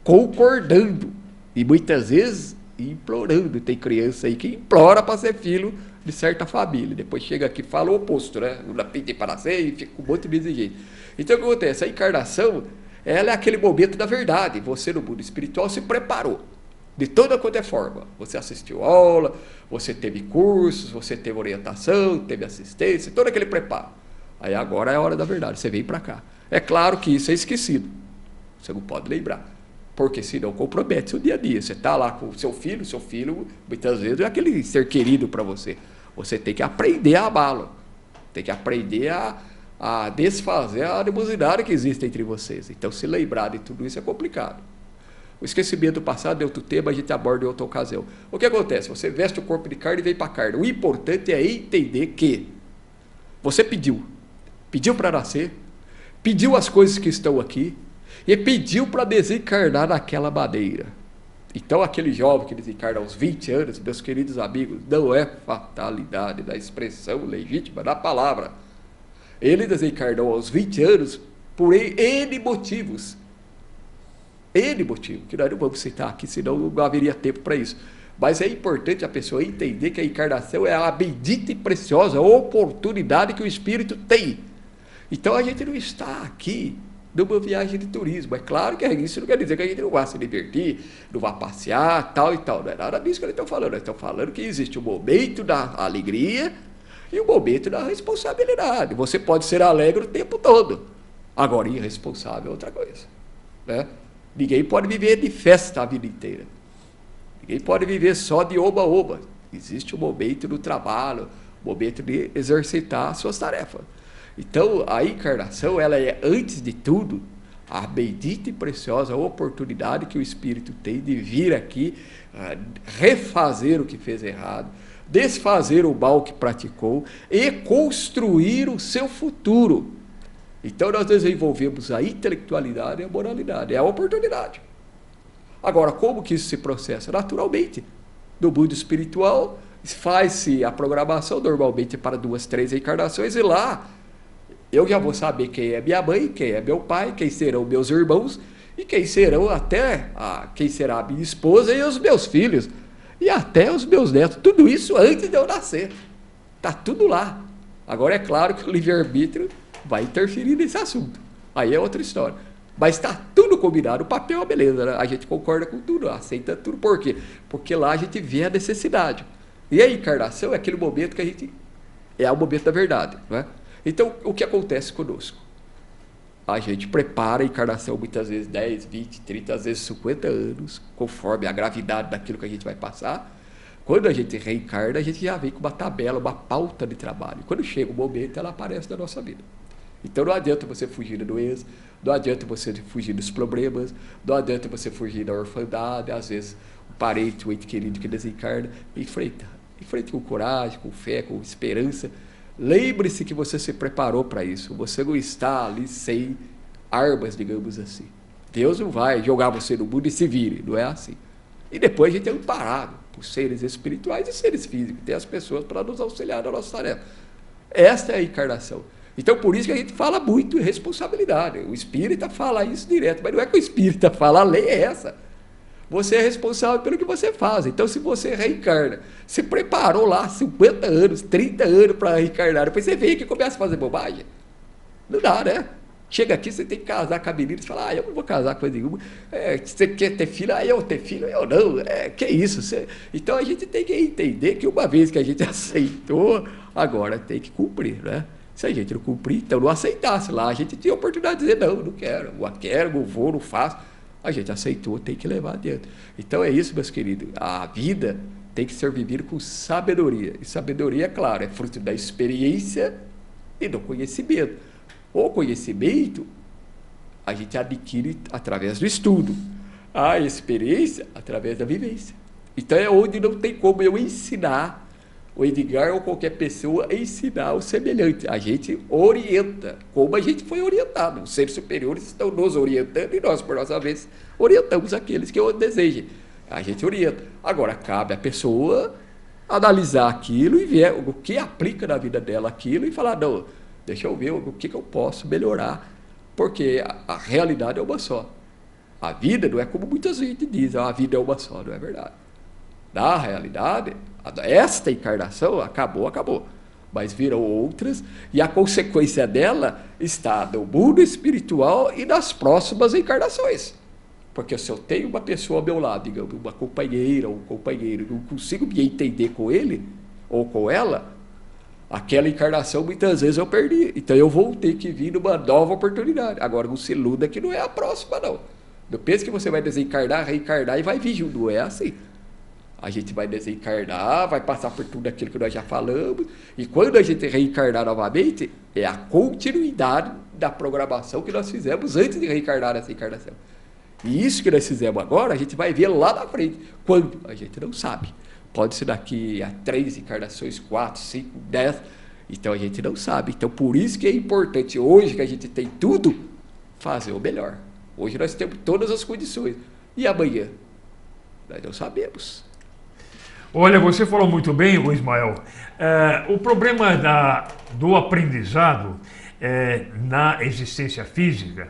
concordando. E muitas vezes implorando. Tem criança aí que implora para ser filho de certa família. Depois chega aqui e fala o oposto, né? Não pedi para nascer e fica com um monte de exigência. Então o que acontece? A encarnação, ela é aquele momento da verdade. Você no mundo espiritual se preparou. De toda quanto é forma. Você assistiu aula, você teve cursos, você teve orientação, teve assistência, todo aquele preparo. Aí agora é a hora da verdade, você vem para cá. É claro que isso é esquecido. Você não pode lembrar. Porque senão compromete seu dia a dia. Você está lá com o seu filho muitas vezes é aquele ser querido para você. Você tem que aprender a amá-lo. Tem que aprender a desfazer a animosidade que existe entre vocês. Então, se lembrar de tudo isso é complicado. O esquecimento do passado é outro tema, a gente aborda em outra ocasião. O que acontece? Você veste o corpo de carne e vem para a carne. O importante é entender que você pediu para nascer, pediu as coisas que estão aqui, e pediu para desencarnar naquela maneira. Então, aquele jovem que desencarna aos 20 anos, meus queridos amigos, não é fatalidade da expressão legítima da palavra. Ele desencarnou aos 20 anos por N motivos. N motivos, que nós não vamos citar aqui, senão não haveria tempo para isso. Mas é importante a pessoa entender que a encarnação é a bendita e preciosa oportunidade que o espírito tem. Então, a gente não está aqui numa viagem de turismo. É claro que isso não quer dizer que a gente não vá se divertir, não vá passear, tal e tal. Não é nada disso que eles estão falando. Eles estão falando que existe o momento da alegria e o momento da responsabilidade. Você pode ser alegre o tempo todo. Agora, irresponsável é outra coisa. Né? Ninguém pode viver de festa a vida inteira. Ninguém pode viver só de oba-oba. Existe o momento do trabalho, o momento de exercitar as suas tarefas. Então, a encarnação, ela é, antes de tudo, a bendita e preciosa oportunidade que o espírito tem de vir aqui, refazer o que fez errado, desfazer o mal que praticou e construir o seu futuro. Então, nós desenvolvemos a intelectualidade e a moralidade. É a oportunidade. Agora, como que isso se processa? Naturalmente. No mundo espiritual, faz-se a programação normalmente para 2, 3 encarnações e lá eu já vou saber quem é minha mãe, quem é meu pai, quem serão meus irmãos e quem serão quem será a minha esposa e os meus filhos e até os meus netos. Tudo isso antes de eu nascer. Está tudo lá. Agora é claro que o livre-arbítrio vai interferir nesse assunto. Aí é outra história. Mas está tudo combinado. O papel é uma beleza, né? A gente concorda com tudo, aceita tudo. Por quê? Porque lá a gente vê a necessidade. E a encarnação é aquele momento que a gente... é o momento da verdade, não é? Então, o que acontece conosco? A gente prepara a encarnação muitas vezes 10, 20, 30, às vezes 50 anos, conforme a gravidade daquilo que a gente vai passar. Quando a gente reencarna, a gente já vem com uma tabela, uma pauta de trabalho. Quando chega o momento, ela aparece na nossa vida. Então, não adianta você fugir da doença, não adianta você fugir dos problemas, não adianta você fugir da orfandade, às vezes um parente, um ente querido que desencarna, enfrenta com coragem, com fé, com esperança. Lembre-se que você se preparou para isso. Você não está ali sem armas, digamos assim. Deus não vai jogar você no mundo e se vire. Não é assim. E depois a gente é amparado por seres espirituais e seres físicos. Tem as pessoas para nos auxiliar na nossa tarefa. Esta é a encarnação. Então, por isso que a gente fala muito em responsabilidade. O espírita fala isso direto, mas não é que o espírita fala, a lei é essa. Você é responsável pelo que você faz. Então, se você reencarna, você preparou lá 50 anos, 30 anos para reencarnar, depois você vem aqui e começa a fazer bobagem. Não dá, né? Chega aqui, você tem que casar com a menina, você fala, eu não vou casar com nenhuma. Você quer ter filho? Eu ter filho? Eu não. Que isso? Então, a gente tem que entender que uma vez que a gente aceitou, agora tem que cumprir, né? Se a gente não cumprir, então não aceitasse lá, a gente tinha a oportunidade de dizer, não quero, não vou, não faço. A gente aceitou, tem que levar adiante. Então é isso, meus queridos. A vida tem que ser vivida com sabedoria. E sabedoria, é claro, é fruto da experiência e do conhecimento. O conhecimento a gente adquire através do estudo. A experiência através da vivência. Então é onde não tem como eu ensinar o Edgar ou qualquer pessoa ensinar o semelhante. A gente orienta, como a gente foi orientado. Os seres superiores estão nos orientando e nós, por nossa vez, orientamos aqueles que o desejem. A gente orienta. Agora, cabe à pessoa analisar aquilo e ver o que aplica na vida dela aquilo e falar, não, deixa eu ver o que eu posso melhorar, porque a realidade é uma só. A vida não é como muita gente diz, a vida é uma só, não é verdade. Na realidade, esta encarnação acabou. Mas viram outras, e a consequência dela está no mundo espiritual e nas próximas encarnações. Porque se eu tenho uma pessoa ao meu lado, digamos, uma companheira ou um companheiro, não consigo me entender com ele ou com ela, aquela encarnação muitas vezes eu perdi. Então eu vou ter que vir numa nova oportunidade. Agora não se iluda que não é a próxima, não. Não pense que você vai desencarnar, reencarnar e vai vir junto. Não é assim. A gente vai desencarnar, vai passar por tudo aquilo que nós já falamos, e quando a gente reencarnar novamente, é a continuidade da programação que nós fizemos antes de reencarnar nessa encarnação. E isso que nós fizemos agora, a gente vai ver lá na frente. Quando? A gente não sabe. Pode ser daqui a 3 encarnações, 4, 5, 10, então a gente não sabe. Então por isso que é importante hoje, que a gente tem tudo, fazer o melhor. Hoje nós temos todas as condições. E amanhã? Nós não sabemos. Olha, você falou muito bem, Ismael. O problema do aprendizado na existência física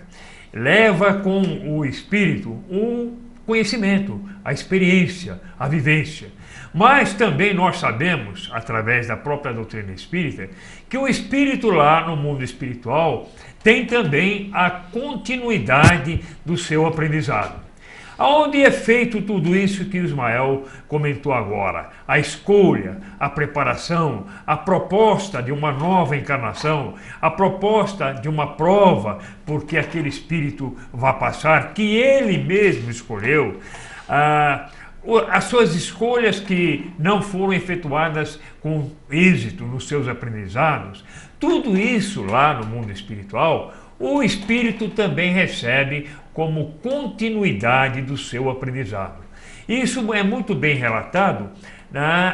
leva com o espírito o conhecimento, a experiência, a vivência. Mas também nós sabemos, através da própria doutrina espírita, que o espírito lá no mundo espiritual tem também a continuidade do seu aprendizado. Aonde é feito tudo isso que o Ismael comentou agora? A escolha, a preparação, a proposta de uma nova encarnação, a proposta de uma prova, porque aquele espírito vai passar, que ele mesmo escolheu, as suas escolhas que não foram efetuadas com êxito nos seus aprendizados, tudo isso lá no mundo espiritual, o espírito também recebe como continuidade do seu aprendizado. Isso é muito bem relatado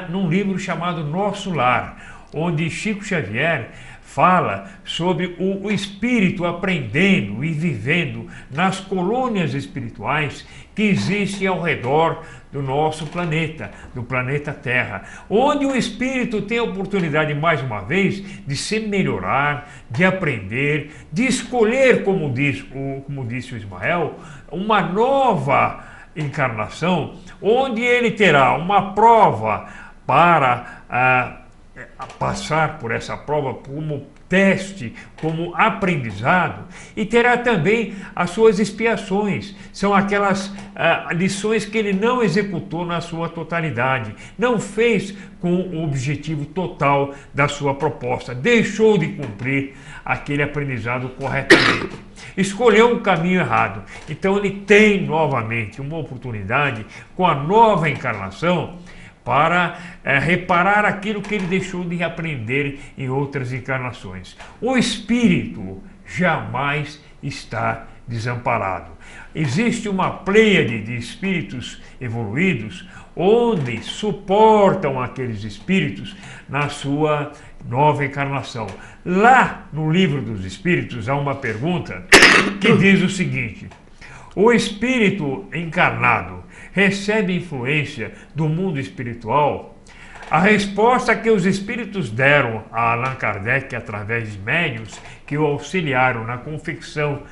num livro chamado Nosso Lar, onde Chico Xavier fala sobre o espírito aprendendo e vivendo nas colônias espirituais que existem ao redor do nosso planeta, do planeta Terra, onde o espírito tem a oportunidade, mais uma vez, de se melhorar, de aprender, de escolher, como disse o Ismael, uma nova encarnação, onde ele terá uma prova para passar por essa prova como teste, como aprendizado, e terá também as suas expiações. São aquelas lições que ele não executou na sua totalidade, não fez com o objetivo total da sua proposta, deixou de cumprir aquele aprendizado corretamente, escolheu um caminho errado. Então ele tem novamente uma oportunidade com a nova encarnação para reparar aquilo que ele deixou de aprender em outras encarnações. O espírito jamais está desamparado. Existe uma pleiade de espíritos evoluídos onde suportam aqueles espíritos na sua nova encarnação. Lá no Livro dos Espíritos há uma pergunta que diz o seguinte: o espírito encarnado recebe influência do mundo espiritual? A resposta que os espíritos deram a Allan Kardec através de médiuns que o auxiliaram na confecção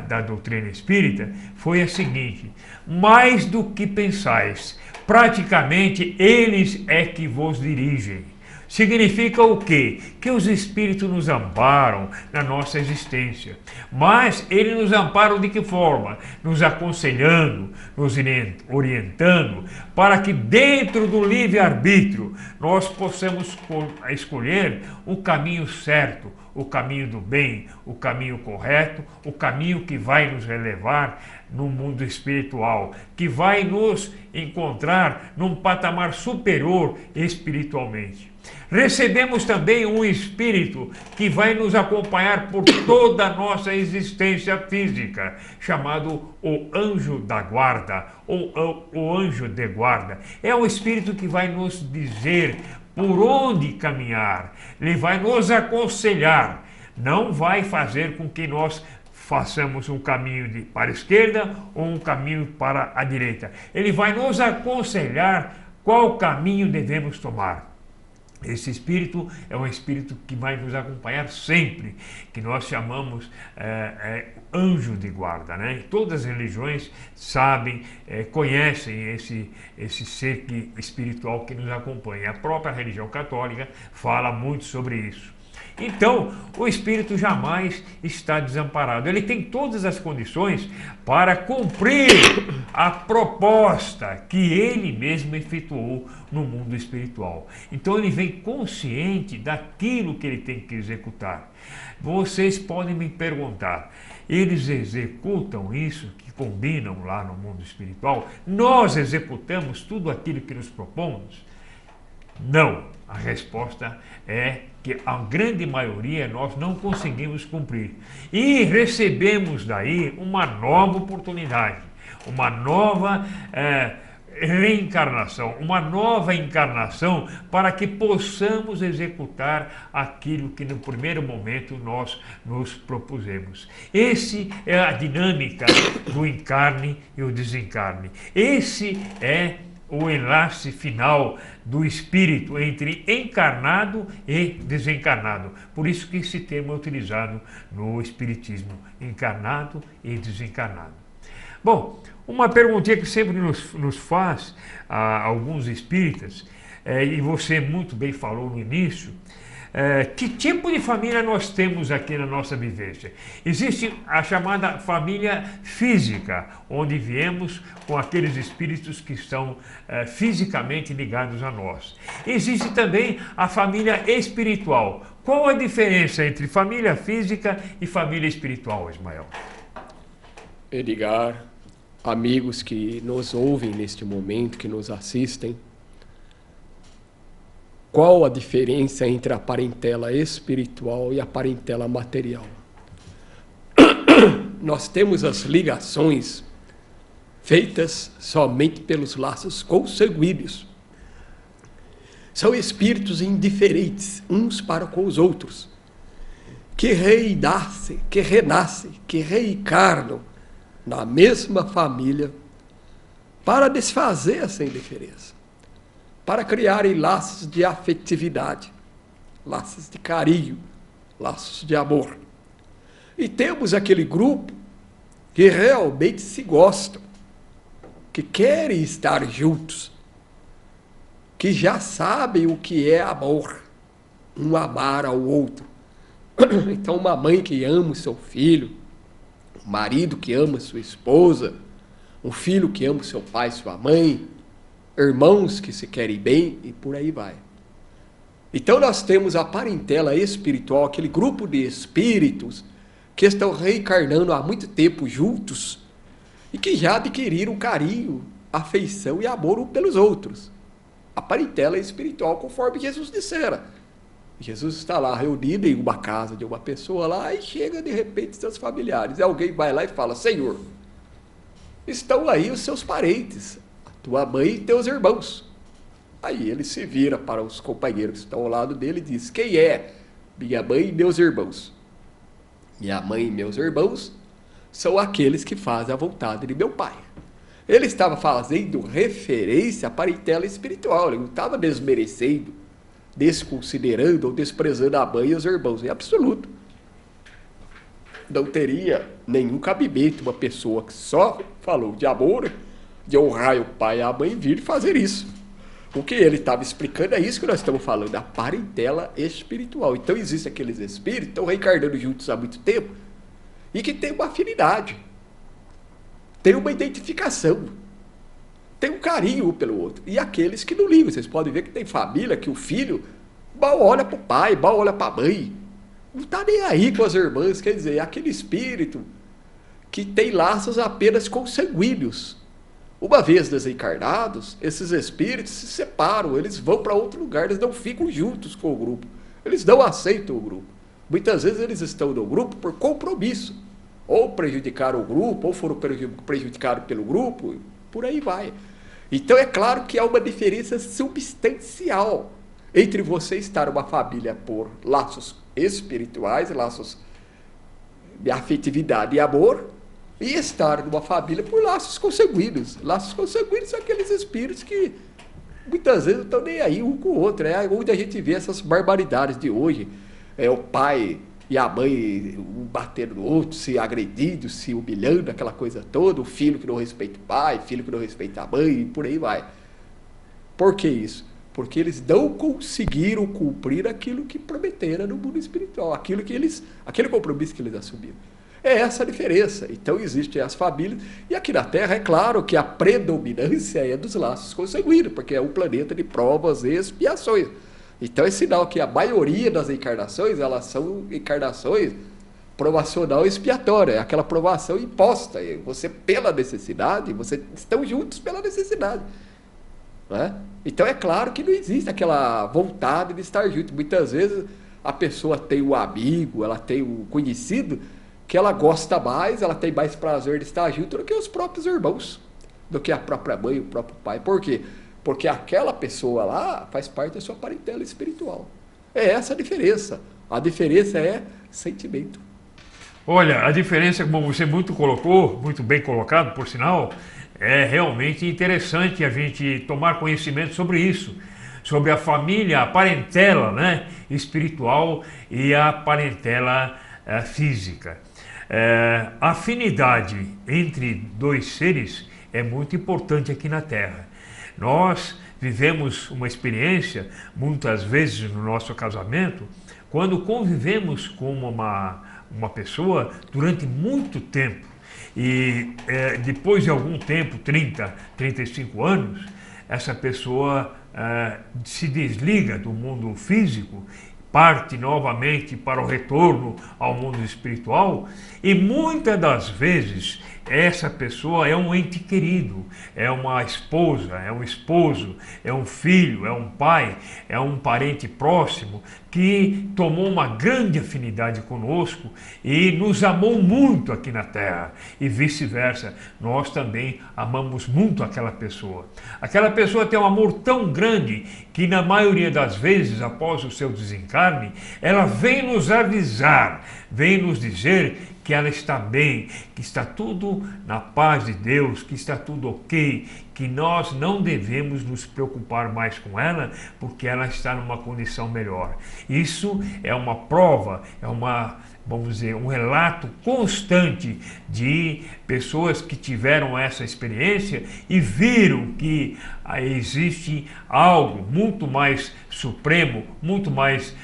da doutrina espírita foi a seguinte: mais do que pensais, praticamente eles é que vos dirigem. Significa o quê? Que os espíritos nos amparam na nossa existência. Mas eles nos amparam de que forma? Nos aconselhando, nos orientando, para que dentro do livre-arbítrio nós possamos escolher o caminho certo, o caminho do bem, o caminho correto, o caminho que vai nos relevar no mundo espiritual, que vai nos encontrar num patamar superior espiritualmente. Recebemos também um espírito que vai nos acompanhar por toda a nossa existência física, chamado o anjo da guarda, ou o anjo de guarda. É um espírito que vai nos dizer por onde caminhar, ele vai nos aconselhar, não vai fazer com que nós façamos um caminho para a esquerda ou um caminho para a direita. Ele vai nos aconselhar qual caminho devemos tomar. Esse espírito é um espírito que vai nos acompanhar sempre, que nós chamamos anjo de guarda, né? E todas as religiões sabem, conhecem esse ser espiritual que nos acompanha. A própria religião católica fala muito sobre isso. Então, o espírito jamais está desamparado. Ele tem todas as condições para cumprir a proposta que ele mesmo efetuou no mundo espiritual. Então, ele vem consciente daquilo que ele tem que executar. Vocês podem me perguntar, eles executam isso que combinam lá no mundo espiritual? Nós executamos tudo aquilo que nos propomos? Não. A resposta é que a grande maioria nós não conseguimos cumprir. E recebemos daí uma nova oportunidade, uma nova reencarnação, uma nova encarnação para que possamos executar aquilo que no primeiro momento nós nos propusemos. Esse é a dinâmica do encarne e o desencarne. Esse é o enlace final do espírito entre encarnado e desencarnado. Por isso que esse termo é utilizado no espiritismo, encarnado e desencarnado. Bom, uma perguntinha que sempre nos faz alguns espíritas, e você muito bem falou no início, que tipo de família nós temos aqui na nossa vivência? Existe a chamada família física, onde viemos com aqueles espíritos que estão fisicamente ligados a nós. Existe também a família espiritual. Qual a diferença entre família física e família espiritual, Ismael? Edgar, amigos que nos ouvem neste momento, que nos assistem, qual a diferença entre a parentela espiritual e a parentela material? Nós temos as ligações feitas somente pelos laços consanguíneos. São espíritos indiferentes uns para com os outros, que renascem, que reencarnam na mesma família para desfazer essa indiferença, para criarem laços de afetividade, laços de carinho, laços de amor. E temos aquele grupo que realmente se gostam, que querem estar juntos, que já sabem o que é amor, um amar ao outro. Então, uma mãe que ama o seu filho, um marido que ama sua esposa, um filho que ama o seu pai e sua mãe, irmãos que se querem bem e por aí vai. Então nós temos a parentela espiritual, aquele grupo de espíritos que estão reencarnando há muito tempo juntos e que já adquiriram carinho, afeição e amor uns pelos outros. A parentela espiritual, conforme Jesus dissera. Jesus está lá reunido em uma casa de uma pessoa lá e chega de repente seus familiares. E alguém vai lá e fala: Senhor, estão aí os seus parentes, tua mãe e teus irmãos. Aí ele se vira para os companheiros que estão ao lado dele e diz: quem é? Minha mãe e meus irmãos. Minha mãe e meus irmãos são aqueles que fazem a vontade de meu pai. Ele estava fazendo referência à parentela espiritual, ele não estava desmerecendo, desconsiderando ou desprezando a mãe e os irmãos, em absoluto. Não teria nenhum cabimento uma pessoa que só falou de amor, de honrar o pai e a mãe, vir fazer isso. O que ele estava explicando é isso que nós estamos falando, a parentela espiritual. Então existem aqueles espíritos que estão reencarnando juntos há muito tempo e que têm uma afinidade, tem uma identificação, tem um carinho um pelo outro. E aqueles que não ligam, vocês podem ver que tem família que o filho mal olha para o pai, mal olha para a mãe, não está nem aí com as irmãs, quer dizer, é aquele espírito que tem laços apenas consanguíneos. Uma vez desencarnados, esses espíritos se separam, eles vão para outro lugar, eles não ficam juntos com o grupo, eles não aceitam o grupo. Muitas vezes eles estão no grupo por compromisso, ou prejudicaram o grupo, ou foram prejudicados pelo grupo, por aí vai. Então é claro que há uma diferença substancial entre você estar uma família por laços espirituais, laços de afetividade e amor, e estar numa família por laços consanguíneos. Laços consanguíneos são aqueles espíritos que muitas vezes não estão nem aí um com o outro. É onde a gente vê essas barbaridades de hoje. É o pai e a mãe um batendo no outro, se agredindo, se humilhando, aquela coisa toda. O filho que não respeita o pai, o filho que não respeita a mãe, e por aí vai. Por que isso? Porque eles não conseguiram cumprir aquilo que prometeram no mundo espiritual, aquele compromisso que eles assumiram. É essa a diferença. Então existem as famílias, e aqui na Terra é claro que a predominância é dos laços consanguíneos, porque é um planeta de provas e expiações. Então é sinal que a maioria das encarnações, elas são encarnações provacional e expiatória, é aquela provação imposta, você pela necessidade, vocês estão juntos pela necessidade. Né? Então é claro que não existe aquela vontade de estar junto. Muitas vezes a pessoa tem um amigo, ela tem um conhecido que ela gosta mais, ela tem mais prazer de estar junto do que os próprios irmãos, do que a própria mãe, o próprio pai. Por quê? Porque aquela pessoa lá faz parte da sua parentela espiritual. É essa a diferença. A diferença é sentimento. Olha, a diferença, como você muito colocou, muito bem colocado, por sinal, é realmente interessante a gente tomar conhecimento sobre isso, sobre a família, a parentela, né, espiritual e a parentela física. A afinidade entre dois seres é muito importante aqui na Terra. Nós vivemos uma experiência, muitas vezes no nosso casamento, quando convivemos com uma pessoa durante muito tempo e depois de algum tempo, 30, 35 anos, essa pessoa se desliga do mundo físico, parte novamente para o retorno ao mundo espiritual, e muitas das vezes essa pessoa é um ente querido, é uma esposa, é um esposo, é um filho, é um pai, é um parente próximo que tomou uma grande afinidade conosco e nos amou muito aqui na Terra, e vice-versa, nós também amamos muito aquela pessoa. Aquela pessoa tem um amor tão grande que na maioria das vezes, após o seu desencarne, ela vem nos avisar, vem nos dizer que ela está bem, que está tudo na paz de Deus, que está tudo ok, que nós não devemos nos preocupar mais com ela, porque ela está numa condição melhor. Isso é uma prova, vamos dizer, um relato constante de pessoas que tiveram essa experiência e viram que existe algo muito mais supremo, muito mais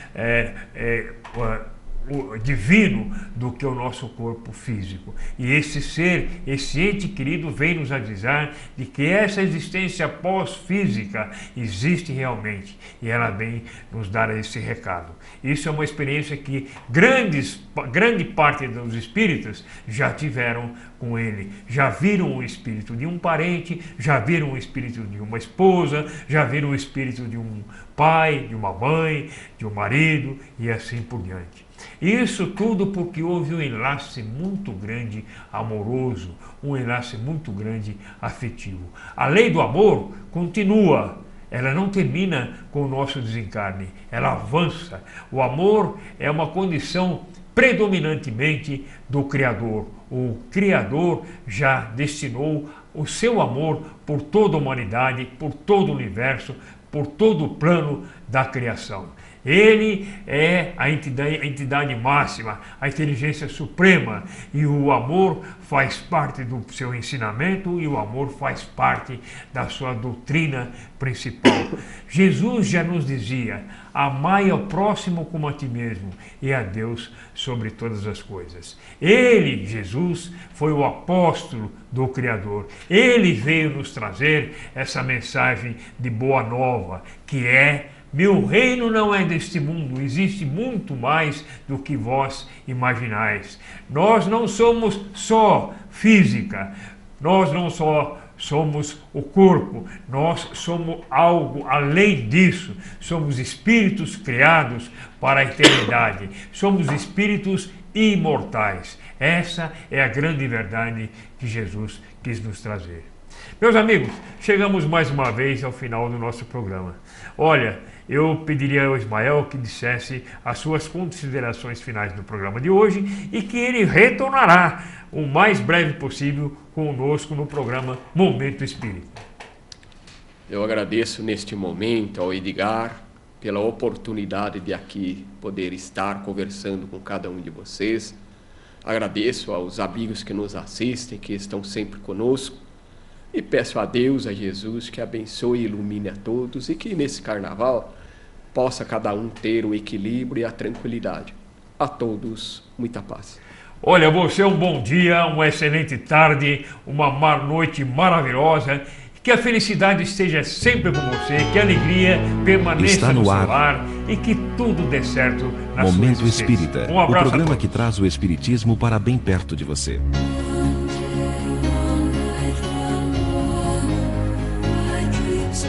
divino do que o nosso corpo físico. E esse ser, esse ente querido vem nos avisar de que essa existência pós-física existe realmente, e ela vem nos dar esse recado. Isso é uma experiência que grande parte dos espíritas já tiveram com ele, já viram o espírito de um parente, já viram o espírito de uma esposa, já viram o espírito de um pai, de uma mãe, de um marido e assim por diante. Isso tudo porque houve um enlace muito grande amoroso, um enlace muito grande afetivo. A lei do amor continua, ela não termina com o nosso desencarne, ela avança. O amor é uma condição predominantemente do Criador. O Criador já destinou o seu amor por toda a humanidade, por todo o universo, por todo o plano da criação. Ele é a entidade máxima, a inteligência suprema, e o amor faz parte do seu ensinamento e o amor faz parte da sua doutrina principal. Jesus já nos dizia: amai ao próximo como a ti mesmo e a Deus sobre todas as coisas. Ele, Jesus, foi o apóstolo do Criador. Ele veio nos trazer essa mensagem de boa nova, que é: meu reino não é deste mundo, existe muito mais do que vós imaginais. Nós não somos só física, nós não só somos o corpo, nós somos algo além disso. Somos espíritos criados para a eternidade, somos espíritos imortais. Essa é a grande verdade que Jesus quis nos trazer. Meus amigos, chegamos mais uma vez ao final do nosso programa. Olha, eu pediria ao Ismael que dissesse as suas considerações finais do programa de hoje e que ele retornará o mais breve possível conosco no programa Momento Espírita. Eu agradeço neste momento ao Edgar pela oportunidade de aqui poder estar conversando com cada um de vocês. Agradeço aos amigos que nos assistem, que estão sempre conosco. E peço a Deus, a Jesus, que abençoe e ilumine a todos e que nesse carnaval possa cada um ter o equilíbrio e a tranquilidade. A todos, muita paz. Olha, você um bom dia, uma excelente tarde, uma noite maravilhosa. Que a felicidade esteja sempre com você, que a alegria permaneça no seu lar e que tudo dê certo na sua Momento existência. Espírita, Um abraço o programa que traz o espiritismo para bem perto de você. I dream so